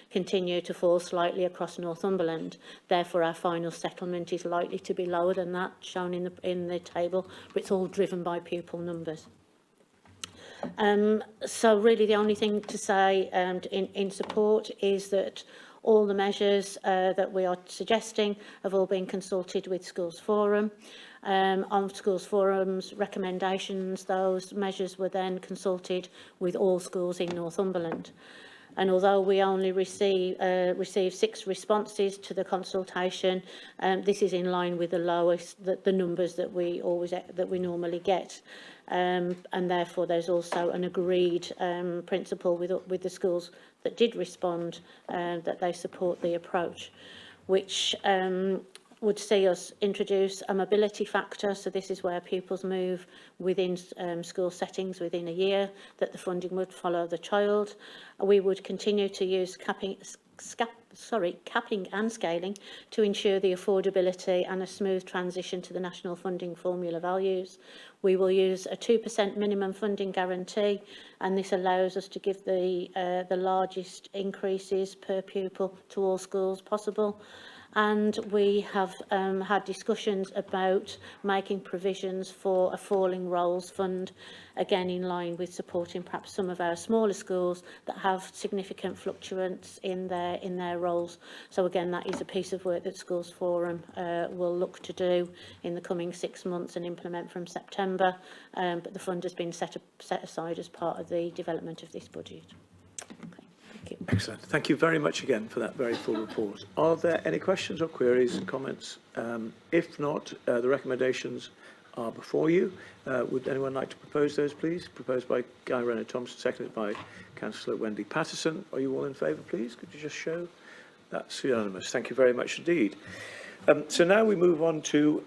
continue to fall slightly across Northumberland. Therefore, our final settlement is likely to be lower than that shown in the table, but it's all driven by pupil numbers. So really the only thing to say in support is that all the measures that we are suggesting have all been consulted with Schools Forum. On Schools Forum's recommendations, those measures were then consulted with all schools in Northumberland. And although we only received 6 responses to the consultation, this is in line with the numbers that we normally get, and therefore there's also an agreed principle with the schools that did respond that they support the approach, which would see us introduce a mobility factor. So this is where pupils move within school settings within a year, that the funding would follow the child. We would continue to use capping and scaling to ensure the affordability and a smooth transition to the national funding formula values. We will use a 2% minimum funding guarantee, and this allows us to give the largest increases per pupil to all schools possible. and we have had discussions about making provisions for a falling roles fund, again in line with supporting perhaps some of our smaller schools that have significant fluctuations in their roles. So again, that is a piece of work that Schools Forum will look to do in the coming 6 months and implement from September, but the fund has been set aside as part of the development of this budget. Okay, thank you. Excellent. Thank you very much again for that very full report. Are there any questions or queries and comments? If not, the recommendations are before you. Would anyone like to propose those, please? Proposed by Guy Renner-Thompson, seconded by Councillor Wendy Patterson. Are you all in favour, please? Could you just show? That's unanimous. Thank you very much indeed. So now we move on to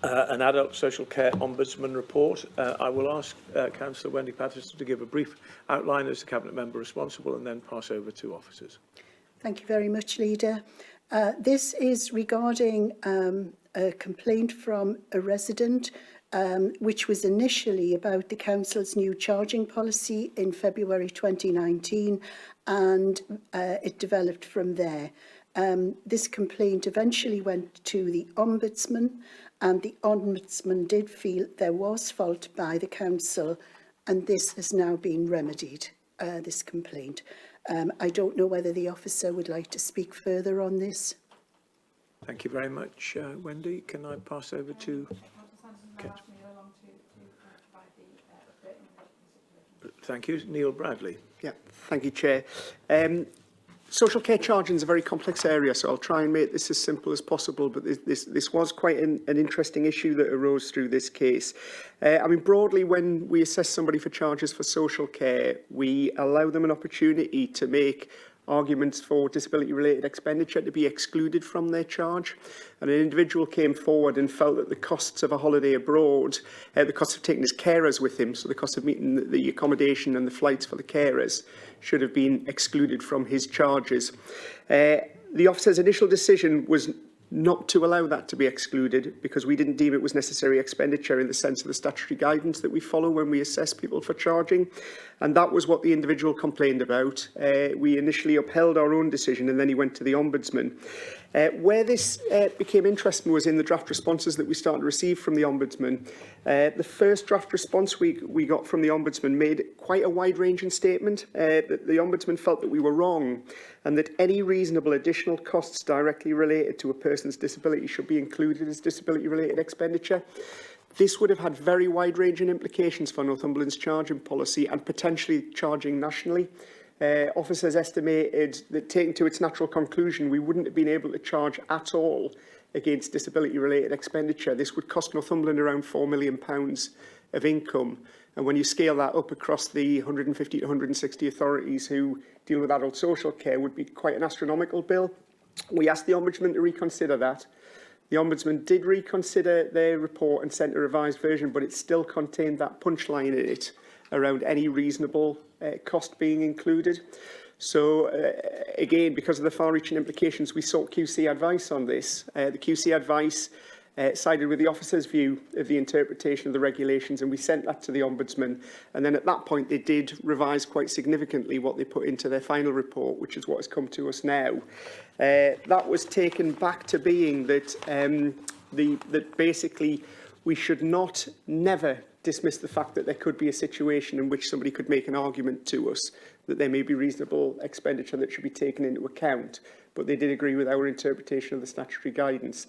an Adult Social Care Ombudsman report. I will ask Councillor Wendy Patterson to give a brief outline as the Cabinet Member responsible and then pass over to officers. Thank you very much, Leader. This is regarding a complaint from a resident, which was initially about the Council's new charging policy in February 2019, and it developed from there. This complaint eventually went to the Ombudsman, and the Ombudsman did feel there was fault by the Council, and this has now been remedied, this complaint. I don't know whether the officer would like to speak further on this. Thank you very much, Wendy. Can I pass over to... Thank you. Neil Bradley. Yeah, thank you, Chair. Social care charging is a very complex area, so I'll try and make this as simple as possible, but this was quite an interesting issue that arose through this case. I mean, broadly, when we assess somebody for charges for social care, we allow them an opportunity to make arguments for disability-related expenditure to be excluded from their charge. And an individual came forward and felt that the costs of a holiday abroad, the cost of taking his carers with him, so the cost of meeting the accommodation and the flights for the carers, should have been excluded from his charges. The officer's initial decision was not to allow that to be excluded because we didn't deem it was necessary expenditure in the sense of the statutory guidance that we follow when we assess people for charging. And that was what the individual complained about. We initially upheld our own decision and then he went to the Ombudsman. Where this became interesting was in the draft responses that we started to receive from the Ombudsman. The first draft response we got from the Ombudsman made quite a wide-ranging statement that the Ombudsman felt that we were wrong and that any reasonable additional costs directly related to a person's disability should be included as disability-related expenditure. This would have had very wide-ranging implications for Northumberland's charging policy and potentially charging nationally. Officers estimated that, taken to its natural conclusion, we wouldn't have been able to charge at all against disability-related expenditure. This would cost Northumberland around £4 million of income. And when you scale that up across the 150 to 160 authorities who deal with adult social care, would be quite an astronomical bill. We asked the Ombudsman to reconsider that. The Ombudsman did reconsider their report and sent a revised version, but it still contained that punchline in it around any reasonable cost being included. So, again, because of the far-reaching implications, we sought QC advice on this. The QC advice sided with the officer's view of the interpretation of the regulations, and we sent that to the Ombudsman. And then at that point, they did revise quite significantly what they put into their final report, which is what has come to us now. That was taken back to being that, that basically we should never dismiss the fact that there could be a situation in which somebody could make an argument to us that there may be reasonable expenditure that should be taken into account, but they did agree with our interpretation of the statutory guidance.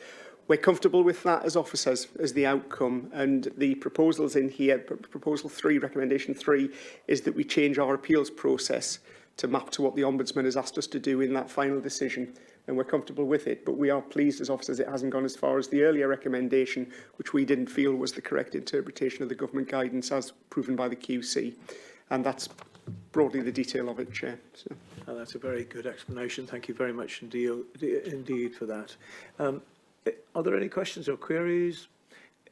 We're comfortable with that as officers, as the outcome, and the proposals in here, proposal 3, recommendation 3, is that we change our appeals process to map to what the Ombudsman has asked us to do in that final decision, and we're comfortable with it, but we are pleased as officers it hasn't gone as far as the earlier recommendation, which we didn't feel was the correct interpretation of the government guidance as proven by the QC, and that's broadly the detail of it, Chair. So. That's a very good explanation. Thank you very much indeed for that. Are there any questions or queries?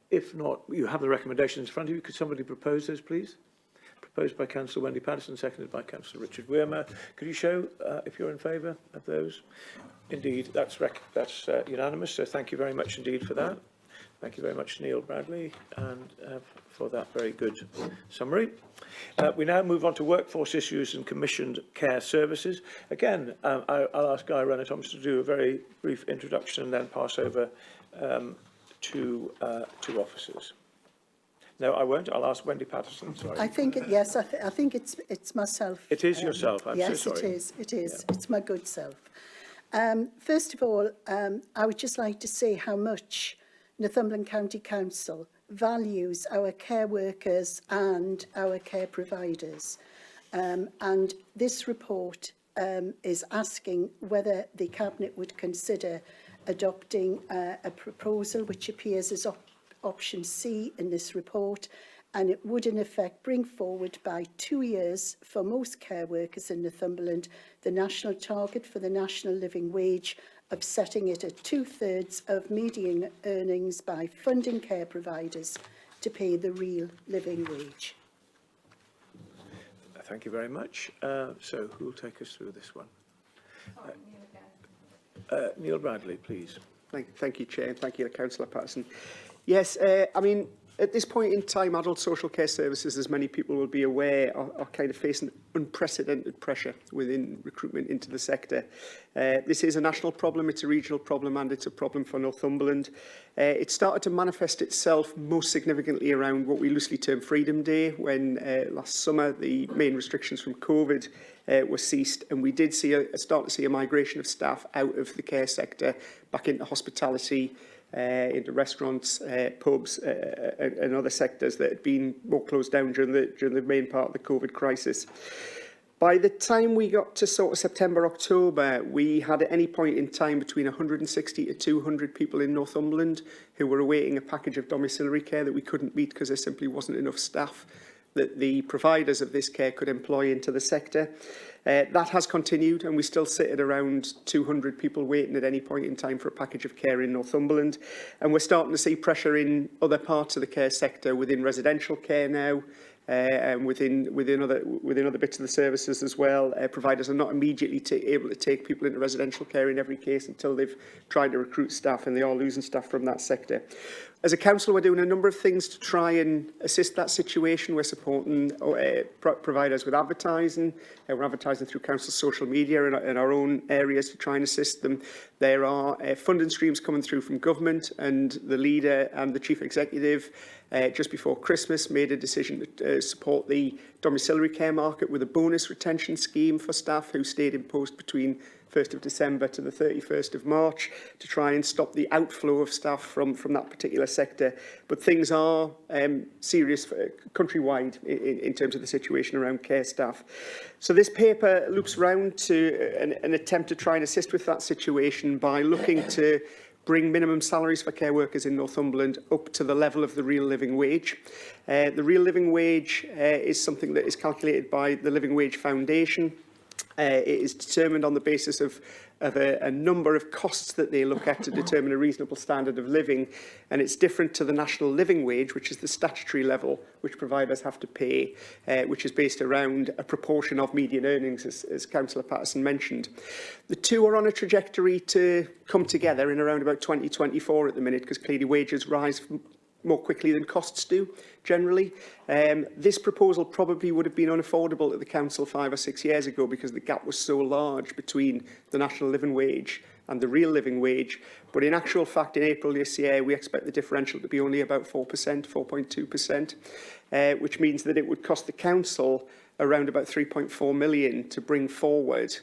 If not, you have the recommendations in front of you. Could somebody propose those, please? Proposed by Councillor Wendy Patterson, seconded by Councillor Richard Wiermer. Could you show if you're in favour of those? Indeed, that's unanimous, so thank you very much indeed for that. Thank you very much, Neil Bradley, and for that very good summary. We now move on to workforce issues and commissioned care services. Again, I'll ask Guy Renner-Thomas to do a very brief introduction and then pass over to officers. No, I won't. I'll ask Wendy Patterson. Sorry. I think, yes, I think it's myself. It is yourself. I'm yes, so sorry. Yes, it is. Yeah. It's my good self. First of all, I would just like to say how much Northumberland County Council values our care workers and our care providers. And this report is asking whether the Cabinet would consider adopting a proposal which appears as option C in this report, and it would in effect bring forward by 2 years for most care workers in Northumberland the national target for the national living wage of setting it at 2/3 of median earnings by funding care providers to pay the real living wage. Thank you very much. So who will take us through this one? Neil Bradley, please. Thank you, Chair, and thank you, Councillor Patterson. Yes, I mean, at this point in time, adult social care services, as many people will be aware, are kind of facing unprecedented pressure within recruitment into the sector. This is a national problem, it's a regional problem, and it's a problem for Northumberland. It started to manifest itself most significantly around what we loosely term Freedom Day, when last summer the main restrictions from COVID were ceased, and we did start to see a migration of staff out of the care sector back into hospitality, into restaurants, pubs and other sectors that had been more closed down during the main part of the COVID crisis. By the time we got to sort of September, October, we had at any point in time between 160 to 200 people in Northumberland who were awaiting a package of domiciliary care that we couldn't meet because there simply wasn't enough staff that the providers of this care could employ into the sector. That has continued, and we still sit at around 200 people waiting at any point in time for a package of care in Northumberland. And we're starting to see pressure in other parts of the care sector, within residential care now, and within other bits of the services as well. Providers are not immediately able to take people into residential care in every case until they've tried to recruit staff, and they are losing staff from that sector. As a council, we're doing a number of things to try and assist that situation. We're supporting providers with advertising. We're advertising through council social media in our own areas to try and assist them. There are funding streams coming through from government, and the leader and the chief executive just before Christmas made a decision to support the domiciliary care market with a bonus retention scheme for staff who stayed in post between 1st of December to the 31st of March to try and stop the outflow of staff from that particular sector. But things are serious countrywide in terms of the situation around care staff. So this paper loops round to an attempt to try and assist with that situation by looking to bring minimum salaries for care workers in Northumberland up to the level of the real living wage. The real living wage is something that is calculated by the Living Wage Foundation. It is determined on the basis of a number of costs that they look at to determine a reasonable standard of living, and it's different to the national living wage, which is the statutory level which providers have to pay, which is based around a proportion of median earnings, as Councillor Patterson mentioned. The two are on a trajectory to come together in around about 2024 at the minute, because clearly wages rise more quickly than costs do, generally. This proposal probably would have been unaffordable at the council 5 or 6 years ago because the gap was so large between the national living wage and the real living wage. But in actual fact, in April this year, we expect the differential to be only about 4%, 4.2%, which means that it would cost the council around about 3.4 million to bring forward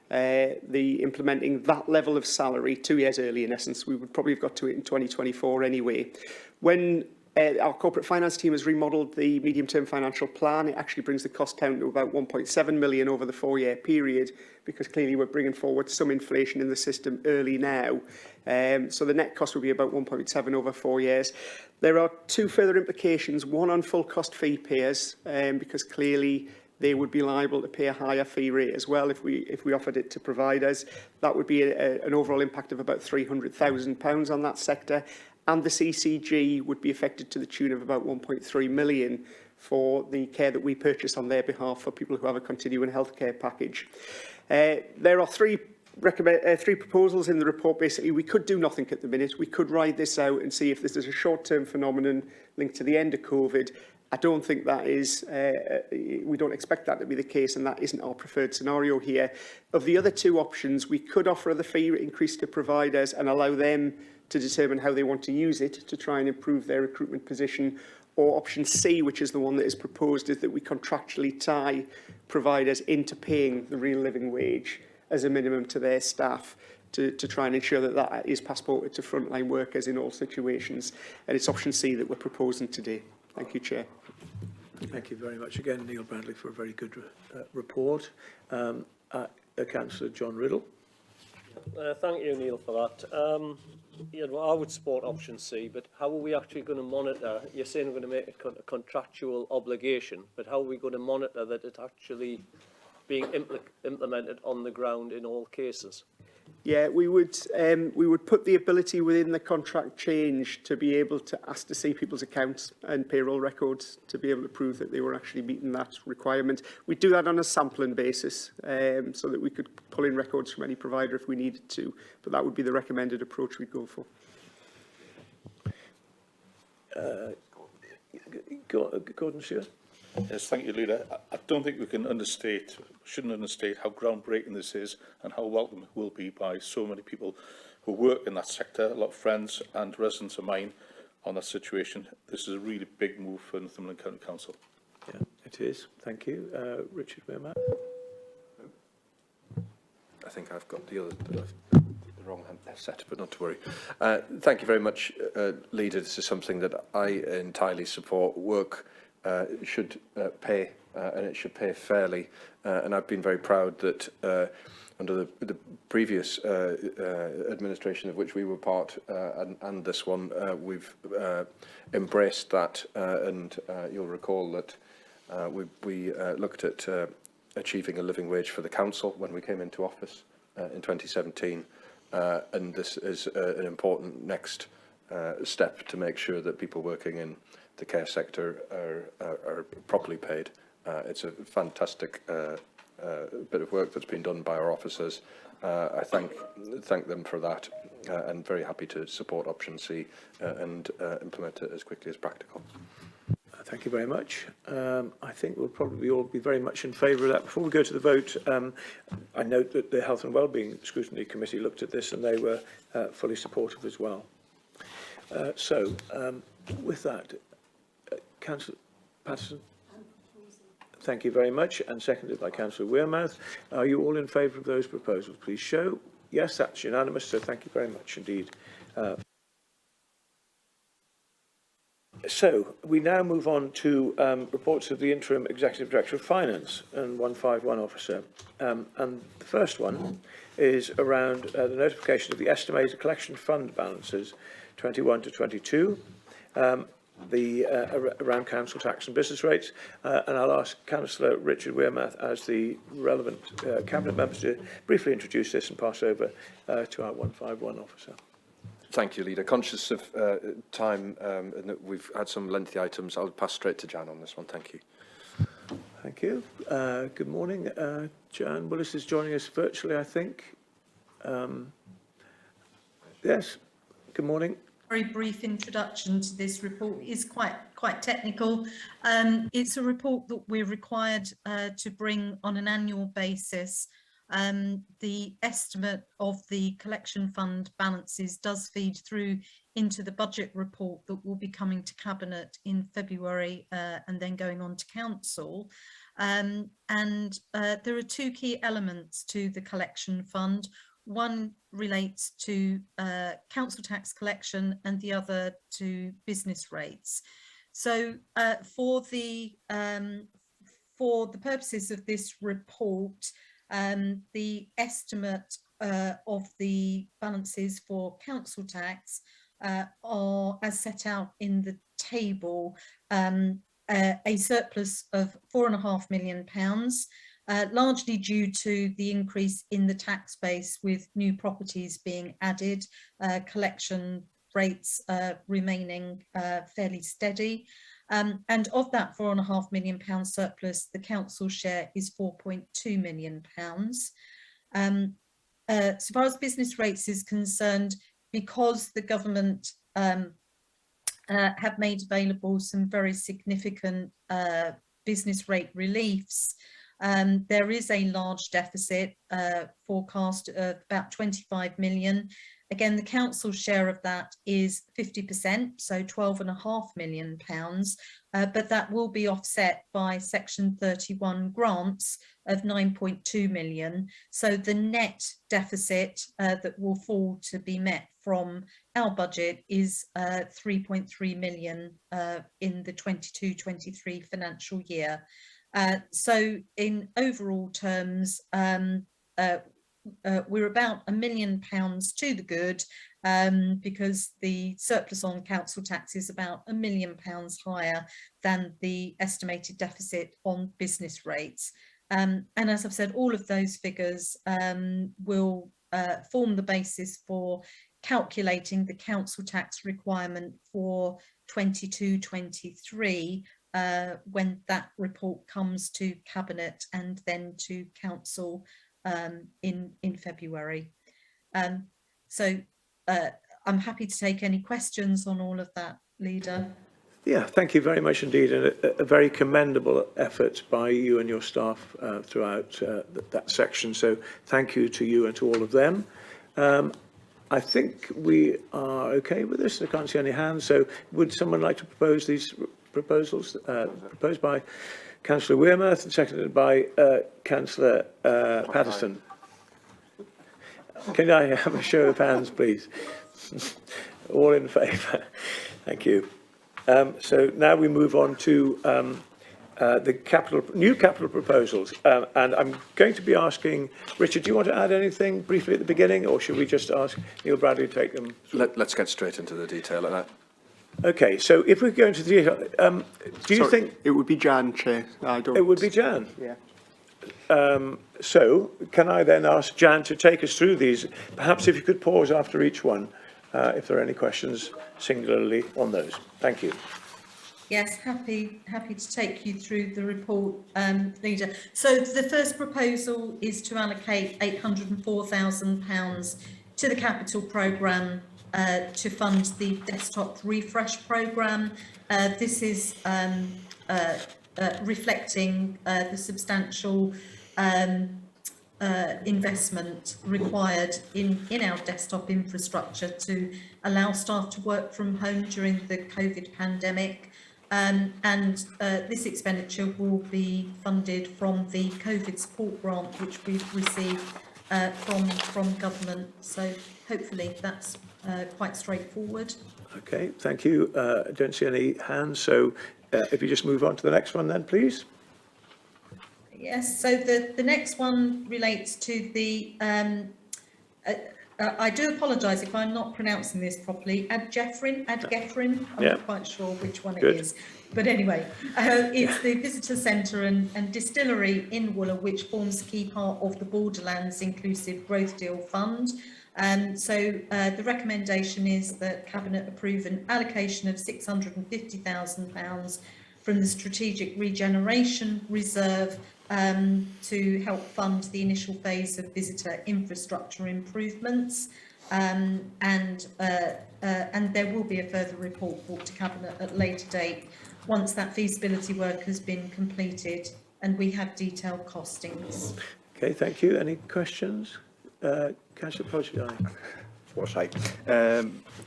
the implementing that level of salary 2 years early. In essence, we would probably have got to it in 2024 anyway. When our corporate finance team has remodelled the medium-term financial plan, it actually brings the cost down to about 1.7 million over the 4-year period, because clearly we're bringing forward some inflation in the system early now. So the net cost will be about 1.7 over 4 years. There are two further implications, one on full cost fee payers, because clearly they would be liable to pay a higher fee rate as well if we offered it to providers. That would be an overall impact of about £300,000 on that sector. And the CCG would be affected to the tune of about 1.3 million for the care that we purchase on their behalf for people who have a continuing healthcare package. There are three three proposals in the report. Basically, we could do nothing at the minute. We could ride this out and see if this is a short-term phenomenon linked to the end of COVID. I don't think that is, we don't expect that to be the case, and that isn't our preferred scenario here. Of the other two options, we could offer the fee increase to providers and allow them to determine how they want to use it to try and improve their recruitment position. Or option C, which is the one that is proposed, is that we contractually tie providers into paying the real living wage as a minimum to their staff to try and ensure that that is passported to frontline workers in all situations. And it's option C that we're proposing today. Thank you, Chair. Thank you very much again, Neil Bradley, for a very good report. Councillor John Riddle. Thank you, Neil, for that. You know, I would support option C, but how are we actually going to monitor? You're saying we're going to make it a contractual obligation, but how are we going to monitor that it's actually being implemented on the ground in all cases? Yeah, we would put the ability within the contract change to be able to ask to see people's accounts and payroll records to be able to prove that they were actually meeting that requirement. We do that on a sampling basis, so that we could pull in records from any provider if we needed to, but that would be the recommended approach we'd go for. Gordon Stewart. Yes, thank you, Leader. I don't think we can shouldn't understate how groundbreaking this is and how welcome it will be by so many people who work in that sector, a lot of friends and residents of mine on that situation. This is a really big move for Northumberland County Council. Yeah, it is. Thank you. Richard Wearmouth. I think I've got the wrong set, but not to worry. Thank you very much, Leader. This is something that I entirely support. Work should pay, and it should pay fairly. And I've been very proud that under the previous administration of which we were part, and this one, we've embraced that. And you'll recall that we looked at achieving a living wage for the council when we came into office in 2017. And this is an important next step to make sure that people working in the care sector are properly paid. It's a fantastic bit of work that's been done by our officers. I thank them for that, and very happy to support option C and implement it as quickly as practical. Thank you very much. I think we'll probably all be very much in favour of that. Before we go to the vote, I note that the Health and Wellbeing Scrutiny Committee looked at this and they were fully supportive as well. So, with that, Councillor Patterson. Thank you very much, and seconded by Councillor Wearmouth. Are you all in favour of those proposals? Please show. Yes, that's unanimous, so thank you very much indeed. So, we now move on to reports of the Interim Executive Director of Finance and 151 Officer. And the first one is around the notification of the estimated collection fund balances 21 to 22. Around council tax and business rates, and I'll ask Councillor Richard Wearmouth as the relevant Cabinet member to briefly introduce this and pass over to our 151 officer. Thank you, Leader. Conscious of time and that we've had some lengthy items, I'll pass straight to Jan on this one. Thank you. Thank you. Good morning. Jan Willis is joining us virtually, I think. Yes, good morning. Very brief introduction to this report. It is quite technical. It's a report that we're required to bring on an annual basis. The estimate of the collection fund balances does feed through into the budget report that will be coming to Cabinet in February and then going on to Council. And there are two key elements to the collection fund. One relates to council tax collection and the other to business rates. So for the purposes of this report, the estimate of the balances for council tax are, as set out in the table, a surplus of £4.5 million. Largely due to the increase in the tax base with new properties being added, collection rates remaining fairly steady. And of that £4.5 million surplus, the council share is £4.2 million. so far as business rates is concerned, because the government have made available some very significant business rate reliefs, there is a large deficit forecast of about 25 million. Again, the council's share of that is 50%, so £12.5 million, but that will be offset by Section 31 grants of 9.2 million. So the net deficit that will fall to be met from our budget is 3.3 million in the 22-23 financial year. So in overall terms, we're about £1 million to the good, because the surplus on council tax is about £1 million higher than the estimated deficit on business rates. And as I've said, all of those figures will form the basis for calculating the council tax requirement for 22-23 when that report comes to Cabinet and then to Council in February. So I'm happy to take any questions on all of that, Leader. Yeah, thank you very much indeed, and a very commendable effort by you and your staff throughout that section. So thank you to you and to all of them. I think we are okay with this. I can't see any hands. So would someone like to propose these proposals proposed by Councillor Wearmouth and seconded by Councillor Patterson? Can I have a show of hands, please? All in favour? Thank you. So now we move on to the new capital proposals. And I'm going to be asking, Richard, do you want to add anything briefly at the beginning, or should we just ask Neil Bradley to take them? Let's get straight into the detail of that. Okay, so if we go into the detail, do you think... It would be Jan, Chair. It would be Jan? Yeah. So can I then ask Jan to take us through these? Perhaps if you could pause after each one, if there are any questions singularly on those. Thank you. Yes, happy to take you through the report, Leader. So the first proposal is to allocate £804,000 to the capital programme to fund the desktop refresh programme. This is reflecting the substantial investment required in our desktop infrastructure to allow staff to work from home during the COVID pandemic. And this expenditure will be funded from the COVID support grant which we've received from government. So hopefully that's quite straightforward. Okay, thank you. I don't see any hands, so if you just move on to the next one then, please. Yes, so the next one relates to the, I do apologise if I'm not pronouncing this properly, Adgefrin, I'm not quite sure which one it is. But anyway, it's the visitor centre and distillery in Wooler, which forms a key part of the Borderlands Inclusive Growth Deal Fund. So the recommendation is that Cabinet approve an allocation of £650,000 from the Strategic Regeneration Reserve to help fund the initial phase of visitor infrastructure improvements. And there will be a further report brought to Cabinet at a later date once that feasibility work has been completed and we have detailed costings. Okay, thank you. Any questions? Councillor Podge.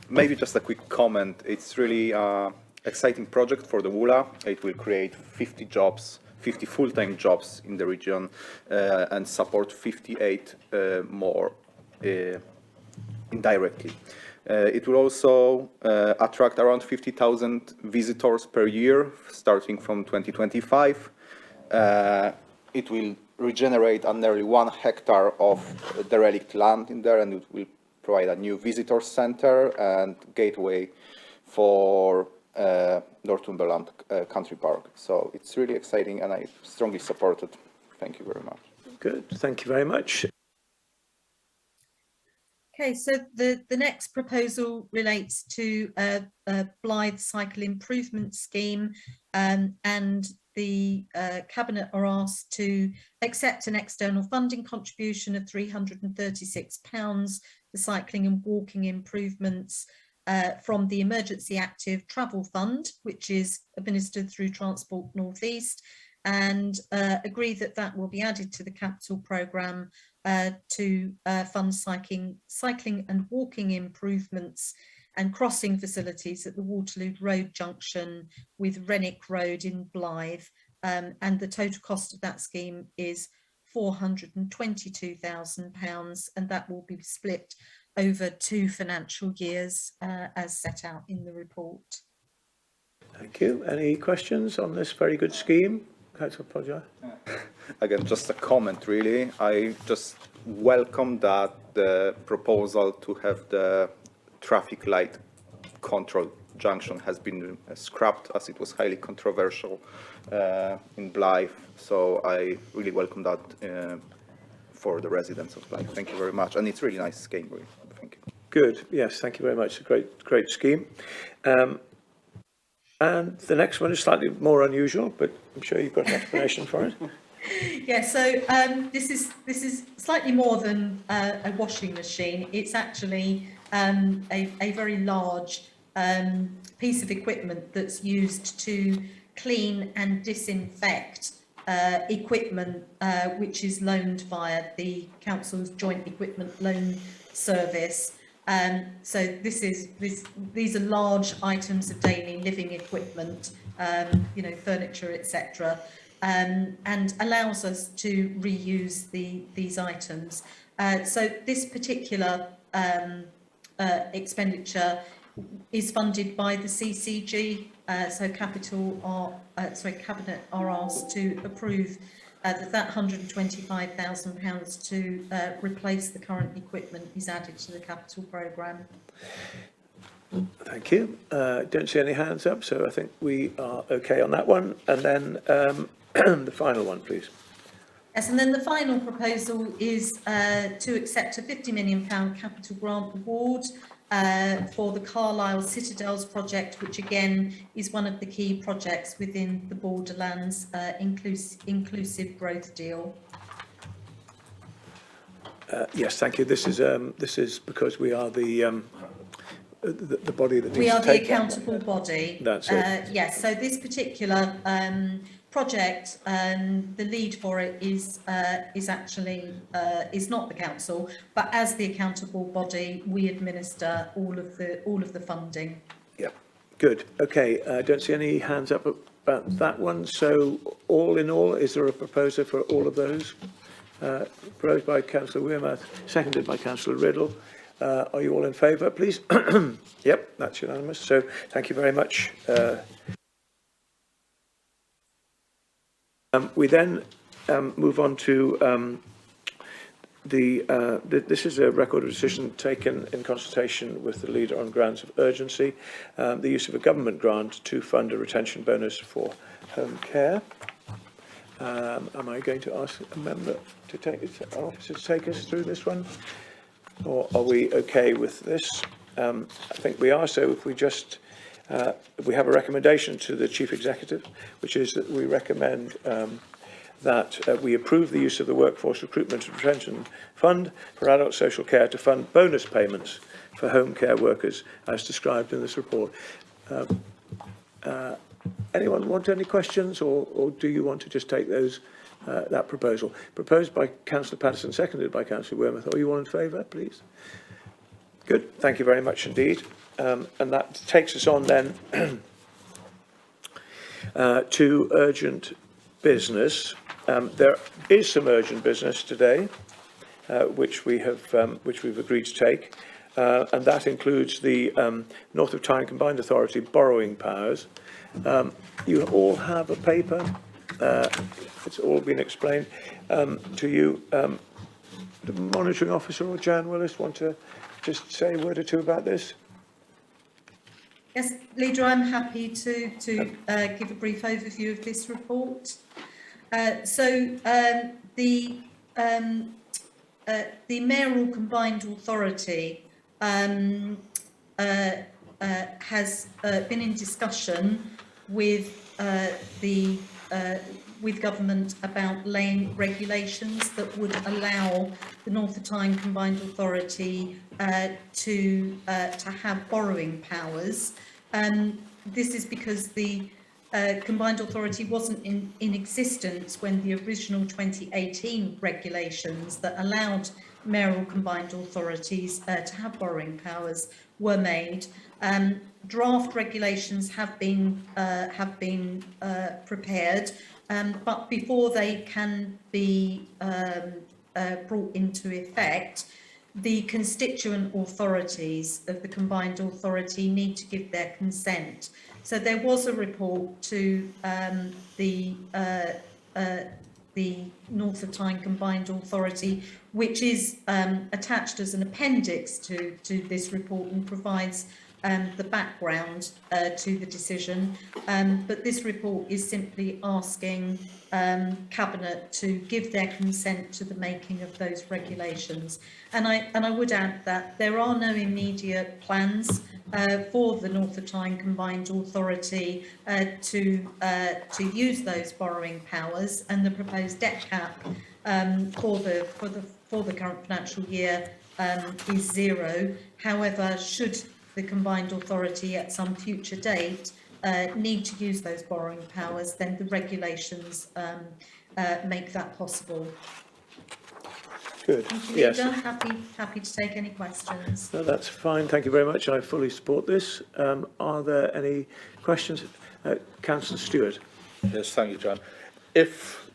Maybe just a quick comment. It's really an exciting project for the WULA. It will create 50 jobs, 50 full-time jobs in the region and support 58 more indirectly. It will also attract around 50,000 visitors per year, starting from 2025. It will regenerate nearly 1 hectare of derelict land in there, and it will provide a new visitor centre and gateway for Northumberland Country Park. So it's really exciting, and I strongly support it. Thank you very much. Good, thank you very much. Okay, so the next proposal relates to Blythe Cycle Improvement Scheme, and the Cabinet are asked to accept an external funding contribution of £336 for cycling and walking improvements from the Emergency Active Travel Fund, which is administered through Transport North East, and agree that that will be added to the capital programme to fund cycling and walking improvements and crossing facilities at the Waterloo Road junction with Renwick Road in Blythe, and the total cost of that scheme is £422,000, and that will be split over 2 financial years as set out in the report. Thank you. Any questions on this very good scheme? Councillor Podger. Again, just a comment, really. I just welcome that the proposal to have the traffic light control junction has been scrapped, as it was highly controversial in Blythe. So I really welcome that for the residents of Blythe. Thank you very much. And it's really nice scheme, really. Thank you. Good. Yes, thank you very much. A great scheme. And the next one is slightly more unusual, but I'm sure you've got an explanation for it. Yeah, so this is slightly more than a washing machine. It's actually a very large piece of equipment that's used to clean and disinfect equipment which is loaned via the council's joint equipment loan service. So these are large items of daily living equipment, you know, furniture, etc., and allows us to reuse these items. So this particular expenditure is funded by the CCG. So Cabinet are asked to approve that £125,000 to replace the current equipment is added to the capital programme. Thank you. Don't see any hands up, so I think we are okay on that one. And then the final one, please. Yes, and then the final proposal is to accept a £50 million capital grant award for the Carlisle Citadels project, which again is one of the key projects within the Borderlands inclusive growth deal. Yes, thank you. This is because we are the body that needs We are to the take accountable body. That's it. Yes, so this particular project, the lead for it is actually not the council, but as the accountable body, we administer all of the funding. Yeah, good. Okay, don't see any hands up about that one. So all in all, is there a proposer for all of those? Proposed by Councillor Wearmouth, seconded by Councillor Riddle. Are you all in favour, please? Yep, that's unanimous. So thank you very much. We then move on to this is a record of decision taken in consultation with the leader on grounds of urgency, the use of a government grant to fund a retention bonus for home care. Am I going to ask a member to take our officer to take us through this one, or are we okay with this? I think we are. So if we just we have a recommendation to the Chief Executive, which is that we recommend that we approve the use of the Workforce Recruitment and Retention Fund for Adult Social Care to fund bonus payments for home care workers, as described in this report. Anyone want any questions, or do you want to just take those that proposal? Proposed by Councillor Patterson, seconded by Councillor Wearmouth. Are you all in favour, please? Good. Thank you very much indeed. And that takes us on then to urgent business. There is some urgent business today, which we've agreed to take, and that includes the North of Tyne Combined Authority borrowing powers. You all have a paper. It's all been explained to you. The monitoring officer or Jan Willis want to just say a word or two about this? Yes, Leader, I'm happy to give a brief overview of this report. The Mayoral Combined Authority has been in discussion with the with government about laying regulations that would allow the North Tyne Combined Authority to have borrowing powers. This is because the Combined Authority wasn't in existence when the original 2018 regulations that allowed mayoral combined authorities to have borrowing powers were made. Draft regulations have been prepared, but before they can be brought into effect, the constituent authorities of the combined authority need to give their consent. So there was a report to the North Tyne Combined Authority, which is attached as an appendix to this report and provides the background to the decision. But this report is simply asking Cabinet to give their consent to the making of those regulations. And I would add that there are no immediate plans for the North Tyne Combined Authority to use those borrowing powers, and the proposed debt cap for the current financial year is zero. However, should the Combined Authority at some future date need to use those borrowing powers, then the regulations make that possible. Good. Thank you, Yes. Leader. Happy to take any questions. No, that's fine. Thank you very much. I fully support this. Are there any questions? Councillor Stewart. Yes, thank you, John. If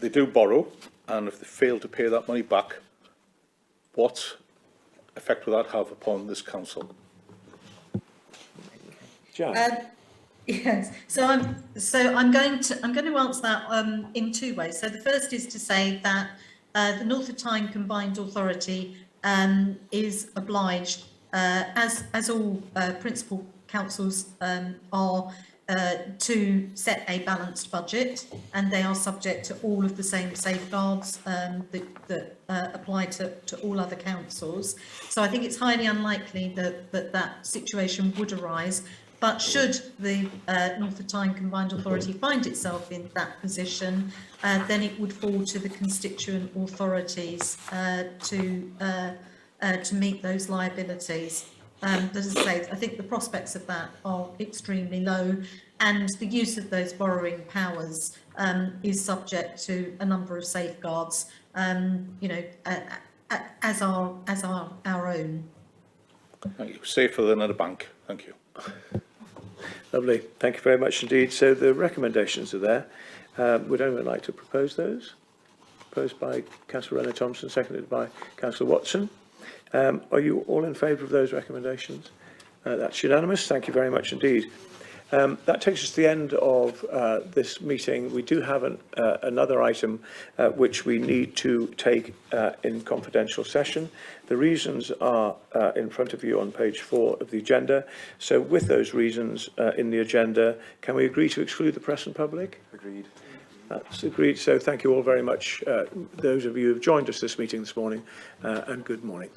they do borrow and if they fail to pay that money back, what effect will that have upon this council? Jan. Yes, so I'm going to answer that in two ways. So the first is to say that the North Tyne Combined Authority is obliged, as all principal councils are, to set a balanced budget, and they are subject to all of the same safeguards that apply to all other councils. So I think it's highly unlikely that situation would arise. But should the North Tyne Combined Authority find itself in that position, then it would fall to the constituent authorities to meet those liabilities. As I say, I think the prospects of that are extremely low, and the use of those borrowing powers is subject to a number of safeguards, as are our own. Thank you. Safer than at a bank. Thank you. Lovely. Thank you very much indeed. So the recommendations are there. Would anyone like to propose those? Proposed by Councillor Renner-Thompson, seconded by Councillor Watson. Are you all in favour of those recommendations? That's unanimous. Thank you very much indeed. That takes us to the end of this meeting. We do have another item which we need to take in confidential session. The reasons are in front of you on page 4 of the agenda. So with those reasons in the agenda, can we agree to exclude the press and public? Agreed. That's agreed. So thank you all very much, those of you who have joined us this meeting this morning, and good morning.